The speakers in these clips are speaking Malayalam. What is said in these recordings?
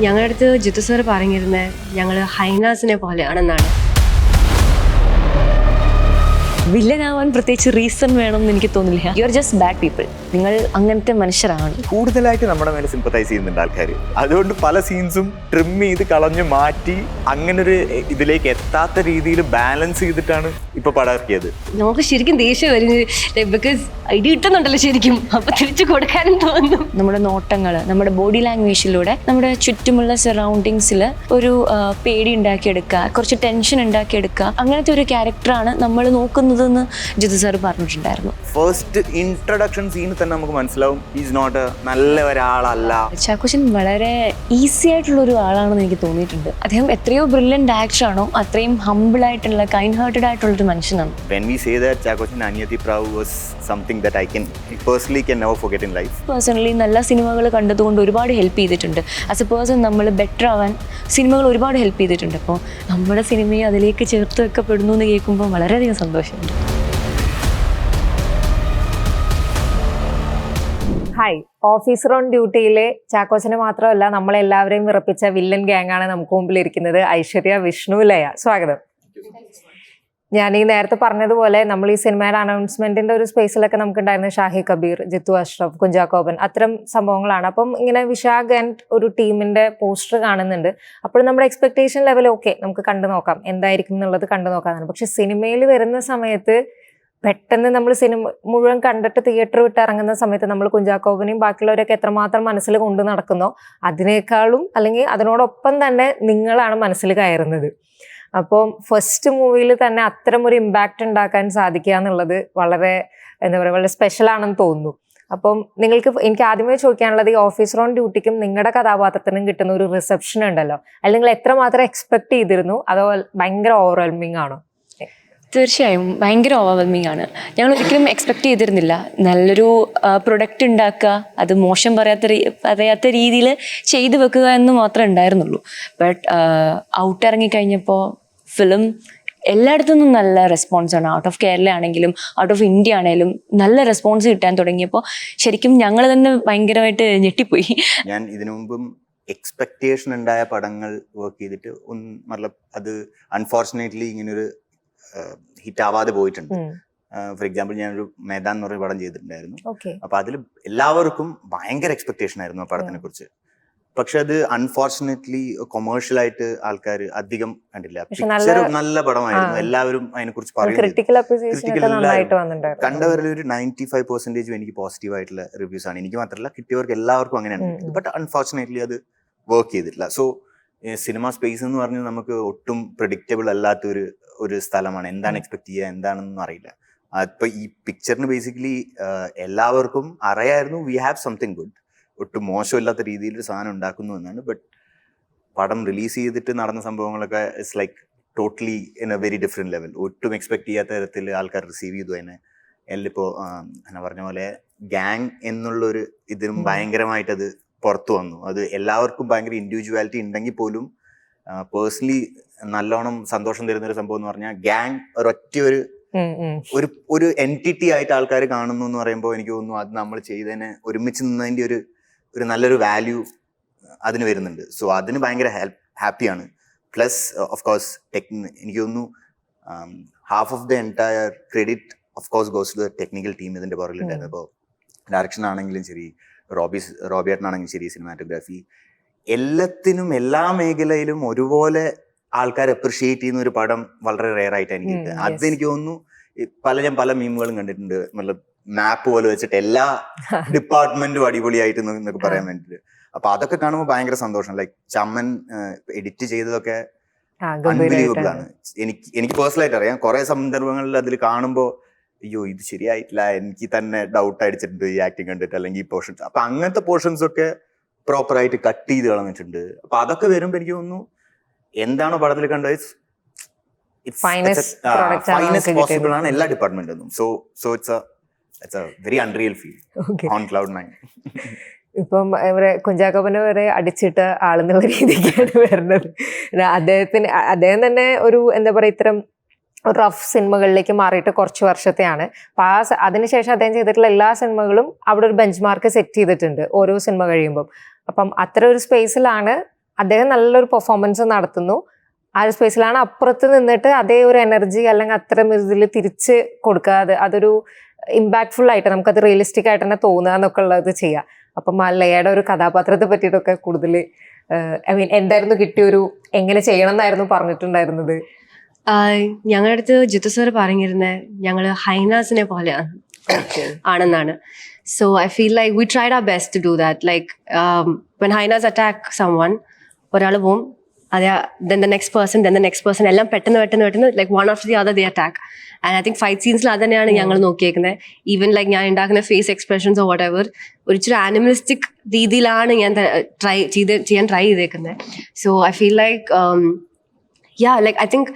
ഞങ്ങളുടെ അടുത്ത് ജിത്തു സാർ പറഞ്ഞിരുന്നത് ഞങ്ങൾ ഹൈനാസിനെ പോലെയാണെന്നാണ്. വില്ലനാവാൻ പ്രത്യേകിച്ച് റീസൺ വേണമെന്ന് എനിക്ക് തോന്നില്ല. You are just bad people. നിങ്ങൾ അങ്ങനത്തെ മനുഷ്യരാണ്. കൂടുതലായിട്ട് നമ്മുടെ മേലെ സിമ്പത്തൈസ് ചെയ്യുന്നുണ്ട് ആൾക്കാർ. അതുകൊണ്ട് പല സീൻസും ട്രിം ചെയ്ത് കളഞ്ഞു മാറ്റി അങ്ങനൊരു ഇതിലേക്ക് എത്താത്ത രീതിയിൽ ബാലൻസ് ചെയ്തിട്ടാണ് ഇപ്പൊ പടം ഇറക്കിയത്. നമുക്ക് ശരിക്കും ദേഷ്യം വരുന്നത് ബിക്കോസ് ഐഡി കിട്ടുന്നുണ്ടല്ലോ ശരിക്കും, അപ്പൊ തിരിച്ചു കൊടുക്കാനും തോന്നുന്നു. നമ്മുടെ നോട്ടങ്ങൾ, നമ്മുടെ ബോഡി ലാംഗ്വേജിലൂടെ നമ്മുടെ ചുറ്റുമുള്ള സറൗണ്ടിങ്സിൽ ഒരു പേടി ഉണ്ടാക്കിയെടുക്കുക, കുറച്ച് ടെൻഷൻ ഉണ്ടാക്കിയെടുക്കുക, അങ്ങനത്തെ ഒരു ക്യാരക്ടറാണ് നമ്മൾ നോക്കുന്നതെന്ന് ജിത്തു സാർ പറഞ്ഞിട്ടുണ്ടായിരുന്നു. ഫസ്റ്റ് ഇൻട്രൊഡക്ഷൻ സീനിൽ തന്നെ നമുക്ക് മനസ്സിലാവും ഈസ് നോട്ട് നല്ല ഒരാളല്ല. ചാക്കോച്ചൻ വളരെ ഈസി ആയിട്ടുള്ള ഒരു ആളാണെന്ന് എനിക്ക് തോന്നിയിട്ടുണ്ട്. അദ്ദേഹം എത്രയോ ബ്രില്യൻ്റ് ആക്ടറാണോ അത്രയും ഹംബിൾ ആയിട്ടുള്ള കൈൻഡ് ഹാർട്ടഡ് ആയിട്ടുള്ള ഒരു മനുഷ്യനാണ്. When we say that Chakochan Aniyati Prabhu was something that I personally can never forget in life. Personally നല്ല സിനിമകൾ കണ്ടതുകൊണ്ട് ഒരുപാട് ഹെൽപ്പ് ചെയ്തിട്ടുണ്ട്. ആസ് എ പേഴ്സൺ നമ്മൾ ബെറ്റർ ആവാൻ സിനിമകൾ ഒരുപാട് ഹെൽപ്പ് ചെയ്തിട്ടുണ്ട്. അപ്പോൾ നമ്മുടെ സിനിമയെ അതിലേക്ക് ചേർത്ത് വെക്കപ്പെടുന്നു എന്ന് കേൾക്കുമ്പോൾ വളരെയധികം സന്തോഷമുണ്ട്. ഹായ്, ഓഫീസർ ഓൺ ഡ്യൂട്ടിയിലെ ചാക്കോച്ചനെ മാത്രമല്ല നമ്മളെല്ലാവരെയും വിറപ്പിച്ച വില്ലൻ ഗ്യാങ്ങാണ് നമുക്ക് മുമ്പിലിരിക്കുന്നത്. ഐശ്വര്യ, വിഷ്ണു, ലയ, സ്വാഗതം. ഞാൻ ഈ നേരത്തെ പറഞ്ഞതുപോലെ നമ്മൾ ഈ സിനിമയുടെ അനൗൺസ്മെന്റിന്റെ ഒരു സ്പേസിലൊക്കെ നമുക്കുണ്ടായിരുന്ന ഷാഹി കബീർ, ജിത്തു അഷ്റഫ്, കുഞ്ചാക്കോബൻ, അത്തരം സംഭവങ്ങളാണ്. അപ്പം ഇങ്ങനെ വിശാഖ് ആൻഡ് ഒരു ടീമിന്റെ പോസ്റ്റർ കാണുന്നുണ്ട്. അപ്പോൾ നമ്മുടെ എക്സ്പെക്ടേഷൻ ലെവൽ ഓക്കെ, നമുക്ക് കണ്ടു നോക്കാം എന്തായിരിക്കും എന്നുള്ളത് കണ്ടു നോക്കാന്നാണ്. പക്ഷെ സിനിമയിൽ വരുന്ന സമയത്ത് പെട്ടെന്ന് നമ്മൾ സിനിമ മുഴുവൻ കണ്ടിട്ട് തിയേറ്റർ വിട്ട് ഇറങ്ങുന്ന സമയത്ത് നമ്മൾ കുഞ്ചാക്കോബനെയും ബാക്കിയുള്ളവരൊക്കെ എത്രമാത്രം മനസ്സിൽ കൊണ്ടു നടക്കുന്നോ അതിനേക്കാളും അല്ലെങ്കിൽ അതിനോടൊപ്പം തന്നെ നിങ്ങളാണ് മനസ്സിൽ കയറുന്നത്. അപ്പോൾ ഫസ്റ്റ് മൂവിയിൽ തന്നെ അത്തരം ഒരു ഇമ്പാക്റ്റ് ഉണ്ടാക്കാൻ സാധിക്കുക എന്നുള്ളത് വളരെ എന്താ പറയുക, വളരെ സ്പെഷ്യൽ ആണെന്ന് തോന്നുന്നു. അപ്പം എനിക്ക് ആദ്യമേ ചോദിക്കാനുള്ളത്, ഈ ഓഫീസർ ഓൺ ഡ്യൂട്ടിക്കും നിങ്ങളുടെ കഥാപാത്രത്തിനും കിട്ടുന്ന ഒരു റിസപ്ഷൻ ഉണ്ടല്ലോ, അല്ലെങ്കിൽ നിങ്ങൾ എത്രമാത്രം എക്സ്പെക്ട് ചെയ്തിരുന്നു, അതോ ഭയങ്കര ഓവർവെൽമിംഗ് ആണോ? തീർച്ചയായും ഭയങ്കര ഓവർവെൽമിംഗ് ആണ്. ഞങ്ങൾ ഒരിക്കലും എക്സ്പെക്ട് ചെയ്തിരുന്നില്ല നല്ലൊരു പ്രൊഡക്റ്റ് ഉണ്ടാക്കുക, അത് മോശം പറയാത്ത രീതിയിൽ ചെയ്തു വെക്കുക എന്ന് മാത്രമേ ഉണ്ടായിരുന്നുള്ളൂ. ബട്ട് ഔട്ട് ഇറങ്ങിക്കഴിഞ്ഞപ്പോൾ ഫിലിം എല്ലായിടത്തു നിന്നും നല്ല റെസ്പോൺസാണ്. ഔട്ട് ഓഫ് കേരള ആണെങ്കിലും ഔട്ട് ഓഫ് ഇന്ത്യ ആണെങ്കിലും നല്ല റെസ്പോൺസ് കിട്ടാൻ തുടങ്ങിയപ്പോൾ ശരിക്കും ഞങ്ങൾ തന്നെ ഭയങ്കരമായിട്ട് ഞെട്ടിപ്പോയി. ഞാൻ ഇതിനു മുമ്പും എക്സ്പെക്ടേഷൻ ഉണ്ടായ പടങ്ങൾ വർക്ക് ചെയ്തിട്ട് അത് അൺഫോർച്ചുനേറ്റ്ലി ഇങ്ങനൊരു ഹിറ്റ് ആവാതെ പോയിട്ടുണ്ട്. ഫോർ എക്സാമ്പിൾ ഞാനൊരു മേദാൻ എന്ന് പറഞ്ഞ പടം ചെയ്തിട്ടുണ്ടായിരുന്നു. അപ്പൊ അതിൽ എല്ലാവർക്കും ഭയങ്കര എക്സ്പെക്ടേഷൻ ആയിരുന്നു ആ പടത്തിനെ കുറിച്ച്. പക്ഷെ അത് അൺഫോർച്ചുനേറ്റ്ലി കൊമേഴ്ഷ്യൽ ആയിട്ട് ആൾക്കാർ അധികം കണ്ടില്ല. പിക്ചർ നല്ല പടമായിരുന്നു, എല്ലാവരും അതിനെ കുറിച്ച് കണ്ടവരിൽ ഒരു 95% എനിക്ക് പോസിറ്റീവ് ആയിട്ടുള്ള റിവ്യൂസ് ആണ്. എനിക്ക് മാത്രമല്ല, കിട്ടിയവർക്ക് എല്ലാവർക്കും അങ്ങനെയാണ്. ബട്ട് അൺഫോർച്ചുനേറ്റ്ലി അത് വർക്ക് ചെയ്തിട്ടില്ല. സോ സിനിമ സ്പേസ് എന്ന് പറഞ്ഞാൽ നമുക്ക് ഒട്ടും പ്രെഡിക്റ്റബിൾ അല്ലാത്ത ഒരു സ്ഥലമാണ്. എന്താണ് എക്സ്പെക്ട് ചെയ്യുക, എന്താണെന്നൊന്നും അറിയില്ല. ഇപ്പൊ ഈ പിക്ചറിന് ബേസിക്കലി എല്ലാവർക്കും അറിയായിരുന്നു വി ഹാവ് സംതിങ് ഗുഡ്, ഒട്ടും മോശമില്ലാത്ത രീതിയിൽ ഒരു സാധനം ഉണ്ടാക്കുന്നു എന്നാണ്. ബട്ട് പടം റിലീസ് ചെയ്തിട്ട് നടന്ന സംഭവങ്ങളൊക്കെ it's like totally in A very different level. ഒട്ടും എക്സ്പെക്ട് ചെയ്യാത്ത തരത്തിൽ ആൾക്കാർ റിസീവ് ചെയ്തു അതിനെ. എല്ലിപ്പോ എന്നാ പറഞ്ഞ പോലെ ഗാങ് എന്നുള്ളൊരു ഇതിനും ഭയങ്കരമായിട്ട് അത് പുറത്തു വന്നു. അത് എല്ലാവർക്കും ഭയങ്കര ഇൻഡിവിജ്വാലിറ്റി ഉണ്ടെങ്കിൽ പോലും പേഴ്സണലി നല്ലോണം സന്തോഷം തരുന്നൊരു സംഭവം എന്ന് പറഞ്ഞാൽ ഗാങ് ഒരു എൻറ്റിറ്റി ആയിട്ട് ആൾക്കാർ കാണുന്നു എന്ന് പറയുമ്പോൾ എനിക്ക് തോന്നുന്നു അത് നമ്മൾ ചെയ്തതിന് ഒരുമിച്ച് നിന്നതിന്റെ ഒരു നല്ലൊരു വാല്യൂ അതിന് വരുന്നുണ്ട്. സോ അതിന് ഭയങ്കര ഹാപ്പിയാണ്. പ്ലസ് ഓഫ് കോഴ്സ് എനിക്ക് തോന്നുന്നു half of the entire credit of course goes to the technical team ഇതിന്റെ പുറകിലുണ്ടായിരുന്നു. അപ്പോൾ ഡയറക്ഷൻ ആണെങ്കിലും ശരി, റോബിയേട്ടനാണെങ്കിലും ശരി, സിനിമാറ്റോഗ്രാഫി, എല്ലാത്തിനും എല്ലാ മേഖലയിലും ഒരുപോലെ ആൾക്കാർ അപ്രിഷിയേറ്റ് ചെയ്യുന്ന ഒരു പടം വളരെ റെയർ ആയിട്ട് എനിക്ക് കിട്ടുക. അതെനിക്ക് തോന്നുന്നു ഞാൻ പല മീമുകളും കണ്ടിട്ടുണ്ട്, മാപ്പ് പോലെ വെച്ചിട്ട് എല്ലാ ഡിപ്പാർട്ട്മെന്റും അടിപൊളിയായിട്ട് എന്നൊക്കെ പറയാൻ വേണ്ടിട്ട്. അപ്പൊ അതൊക്കെ കാണുമ്പോൾ ഭയങ്കര സന്തോഷം. ലൈക്ക് ചമ്മൻ എഡിറ്റ് ചെയ്തതൊക്കെ അൺബിലീവബിൾ ആണ്. എനിക്ക് പേഴ്സണലായിട്ട് അറിയാം. കുറെ സന്ദർഭങ്ങളിൽ അതിൽ കാണുമ്പോൾ അയ്യോ ഇത് ശരിയായിട്ടില്ല, എനിക്ക് തന്നെ ഡൗട്ട് അടിച്ചിട്ടുണ്ട് ഈ ആക്ടിങ് കണ്ടിട്ട്, അല്ലെങ്കിൽ ഈ പോർഷൻസ്. അപ്പൊ അങ്ങനത്തെ പോർഷൻസ് ഒക്കെ പ്രോപ്പറായിട്ട് കട്ട് ചെയ്ത് കളഞ്ഞിട്ടുണ്ട്. അപ്പൊ അതൊക്കെ വരുമ്പോ എനിക്ക് തോന്നുന്നു എന്താണോ പടത്തിൽ കണ്ടത് ഫൈനസ്റ്റ് പോസിബിൾ ആണ് എല്ലാ ഡിപ്പാർട്ട്മെന്റിലും. So it's a very unreal feel on cloud 9. ഇപ്പം ഇവിടെ കുഞ്ചാക്കോബനെ വരെ അടിച്ചിട്ട ആളെന്നുള്ള രീതിക്കാണ് വരുന്നത്. അദ്ദേഹം തന്നെ ഒരു എന്താ പറയുക, ഇത്തരം റഫ് സിനിമകളിലേക്ക് മാറിയിട്ട് കുറച്ച് വർഷത്തെയാണ്. അപ്പം അതിനുശേഷം അദ്ദേഹം ചെയ്തിട്ടുള്ള എല്ലാ സിനിമകളും അവിടെ ഒരു ബെഞ്ച് മാർക്ക് സെറ്റ് ചെയ്തിട്ടുണ്ട് ഓരോ സിനിമ കഴിയുമ്പം. അപ്പം അത്ര ഒരു സ്പേസിലാണ് അദ്ദേഹം നല്ലൊരു പെർഫോമൻസ് നടത്തുന്നു. ആ ഒരു സ്പേസിലാണ് അപ്പുറത്ത് നിന്നിട്ട് അതേ ഒരു എനർജി അല്ലെങ്കിൽ അത്തരം ഇതിൽ തിരിച്ച് കൊടുക്കാതെ അതൊരു ഇമ്പാക്ട്ഫുൾ ആയിട്ട് നമുക്കത് റിയലിസ്റ്റിക് ആയിട്ട് തന്നെ തോന്നുക എന്നൊക്കെ ഉള്ളത് ചെയ്യുക. അപ്പം ലയയുടെ ഒരു കഥാപാത്രത്തെ പറ്റിയിട്ടൊക്കെ കൂടുതൽ ഐ മീൻ എന്തായിരുന്നു കിട്ടിയൊരു എങ്ങനെ ചെയ്യണം എന്നായിരുന്നു പറഞ്ഞിട്ടുണ്ടായിരുന്നത്? ഞങ്ങളുടെ അടുത്ത് ജിത്തു സാർ പറഞ്ഞിരുന്നത് ഞങ്ങൾ ഹൈനാസിനെ പോലെയാണ് ആണെന്നാണ്. So I feel like we tried our best to do that. Like when hyenas attack someone, ഒരാൾ പോവും, അതെ, then the next person എല്ലാം പെട്ടെന്ന് like one after the other the attack. And I think fight സീൻസിൽ അത് തന്നെയാണ് ഞങ്ങൾ നോക്കിയേക്കുന്നത്. ഈവൻ ലൈക്ക് ഞാൻ ഉണ്ടാക്കുന്ന ഫേസ് എക്സ്പ്രഷൻസോ വാട്ട് എവർ ഒരിച്ചിരി ആനിമലിസ്റ്റിക് രീതിയിലാണ് ഞാൻ ചെയ്യാൻ ട്രൈ ചെയ്തേക്കുന്നത്. So I feel like like I think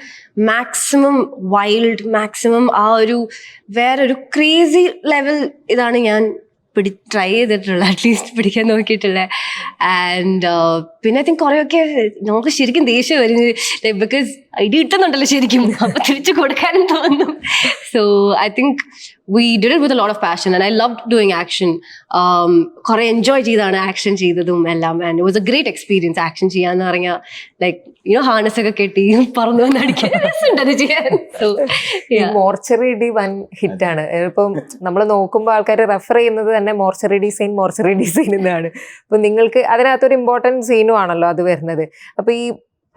maximum wild, maximum ആ ഒരു വേറൊരു ക്രേസി ലെവൽ ഇതാണ് ഞാൻ ട്രൈ ചെയ്തിട്ടുള്ളത്, അറ്റ്ലീസ്റ്റ് പിടിക്കാൻ നോക്കിയിട്ടുള്ളത്. ആൻഡ് പിന്നെ ഐ തിങ്ക് കുറേയൊക്കെ നമുക്ക് ശരിക്കും ദേഷ്യം വരുന്നത് ബിക്കോസ് ഐഡിയ കിട്ടുന്നുണ്ടല്ലോ ശരിക്കും, അപ്പൊ തിരിച്ചു കൊടുക്കാനും തോന്നും. So I think we did it with a lot of passion and I loved doing action. Kore enjoy ചെയ്താണ് ആക്ഷൻ ചെയ്തതും എല്ലാം. And it was a great experience action ചെയ്യാന്ന് പറഞ്ഞാൽ ലൈക്ക് ഹാർനസ് ഒക്കെ കെട്ടി പറന്നു വന്ന് അടിക്കാൻ രസമുണ്ടത് ചെയ്യാൻ. സോ മോർച്ചറി ഡി വൻ ഹിറ്റാണ്. ഇപ്പം നമ്മൾ നോക്കുമ്പോൾ ആൾക്കാർ റെഫർ ചെയ്യുന്നത് തന്നെ മോർച്ചറി ഡിസൈൻ എന്നാണ്. അപ്പൊ നിങ്ങൾക്ക് അതിനകത്തൊരു ഇമ്പോർട്ടൻറ്റ് സീനും ആണല്ലോ അത് വരുന്നത്. അപ്പൊ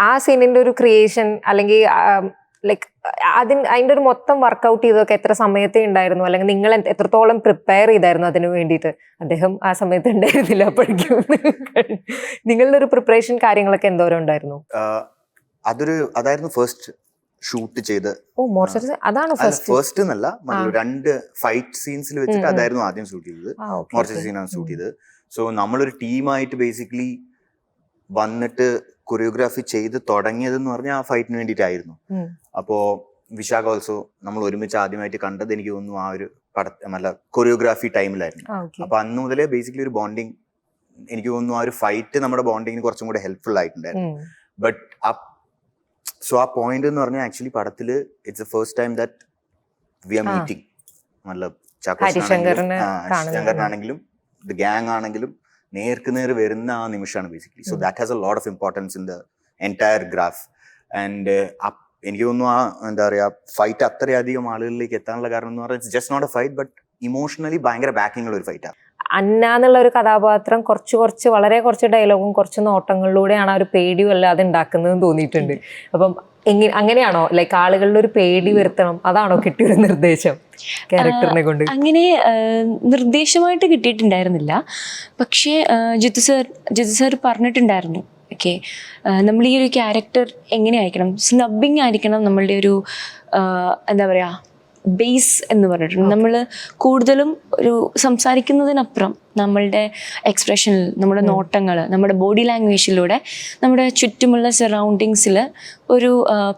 ആ സീനിന്റെ ഒരു ക്രിയേഷൻ അല്ലെങ്കിൽ ലൈക്ക് അതിൻ്റെ ഒരു മൊത്തം വർക്കൗട്ട് ചെയ്തൊക്കെ എത്ര സമയത്തേ ഉണ്ടായിരുന്നു, അല്ലെങ്കിൽ നിങ്ങൾ എത്രത്തോളം പ്രിപ്പയർ ചെയ്തായിരുന്നു അതിന് വേണ്ടിയിട്ട്? അദ്ദേഹം ആ സമയത്ത് ഉണ്ടായിരുന്നില്ല, അപ്പോഴേക്കും നിങ്ങളുടെ ഒരു പ്രിപ്പറേഷൻ കാര്യങ്ങളൊക്കെ എന്തോരം ഉണ്ടായിരുന്നു? അതായിരുന്നു ഫസ്റ്റ് ഷൂട്ട് ചെയ്ത്. അതാണ് ഫസ്റ്റ് എന്നല്ല, 2 ഫൈറ്റ് സീൻസിൽ വെച്ചിട്ട് അതായിരുന്നു ആദ്യം ഷൂട്ട് ചെയ്തത്. മോർച്ചറി സീനാണ് ഷൂട്ട് ചെയ്തത്. സോ നമ്മളൊരു ടീമായിട്ട് ബേസിക്കലി വന്നിട്ട് കൊറിയോഗ്രാഫി ചെയ്ത് തുടങ്ങിയതെന്ന് പറഞ്ഞാൽ ആ ഫൈറ്റിന് വേണ്ടിയിട്ടായിരുന്നു. അപ്പോ വിശാഖ ഓൾസോ നമ്മൾ ഒരുമിച്ച് ആദ്യമായിട്ട് കണ്ടത് എനിക്ക് തോന്നുന്നു ആ ഒരു നല്ല കൊറിയോഗ്രാഫി ടൈമിലായിരുന്നു. അപ്പൊ അന്ന് മുതലേ ബേസിക്കലി ഒരു ബോണ്ടിങ്, എനിക്ക് തോന്നുന്നു ആ ഒരു ഫൈറ്റ് നമ്മുടെ ബോണ്ടിങ്ങിന് കുറച്ചും കൂടെ ഹെൽപ്ഫുൾ ആയിട്ടുണ്ടായിരുന്നു. ബട്ട് ആ പോയിന്റ് എന്ന് പറഞ്ഞാൽ ആക്ച്വലി പടത്തില് it's the first time that we are meeting. നല്ല ശങ്കരനാണെങ്കിലും ദ ഗ്യാങ് ആണെങ്കിലും നേർക്ക് നേർ വരുന്ന ആ നിമിഷമാണ് basically. So that has A lot of importance in the entire graph. And എനിക്ക് തോന്നുന്നു ആ എന്താ പറയാ ഫൈറ്റ് അത്രയധികം ആളുകളിലേക്ക് എത്താനുള്ള കാരണം എന്ന് പറഞ്ഞാൽ it's just not a fight but emotionally ഭയങ്കര ബാക്കിംഗ് ഉള്ള ഒരു ഫൈറ്റാണ്. അന്ന എന്നുള്ള ഒരു കഥാപാത്രം വളരെ കുറച്ച് ഡയലോഗും കുറച്ച് നോട്ടങ്ങളിലൂടെയാണ് ആ ഒരു പേടിയും അല്ലാതെ ഉണ്ടാക്കുന്നതെന്ന് തോന്നിയിട്ടുണ്ട്. അപ്പം അങ്ങനെയാണോ ലൈക്ക് ആളുകളിൽ ഒരു പേടി വരുത്തണം, അതാണോ കിട്ടിയൊരു നിർദ്ദേശം ക്യാരക്ടറിനെ കൊണ്ട്? അങ്ങനെ നിർദ്ദേശമായിട്ട് കിട്ടിയിട്ടുണ്ടായിരുന്നില്ല. പക്ഷേ ജിത്തു സാർ പറഞ്ഞിട്ടുണ്ടായിരുന്നു, ഓക്കെ നമ്മൾ ഈ ഒരു ക്യാരക്ടർ എങ്ങനെ ആയിരിക്കണം, സ്നബിങ് ആയിരിക്കണം നമ്മളുടെ ഒരു എന്താ പറയുക ബേസ് എന്ന് പറഞ്ഞിട്ടുണ്ട്. നമ്മൾ കൂടുതലും ഒരു സംസാരിക്കുന്നതിനപ്പുറം നമ്മളുടെ എക്സ്പ്രഷനിൽ, നമ്മുടെ നോട്ടങ്ങൾ, നമ്മുടെ ബോഡി ലാംഗ്വേജിലൂടെ നമ്മുടെ ചുറ്റുമുള്ള സറൗണ്ടിങ്സിൽ ഒരു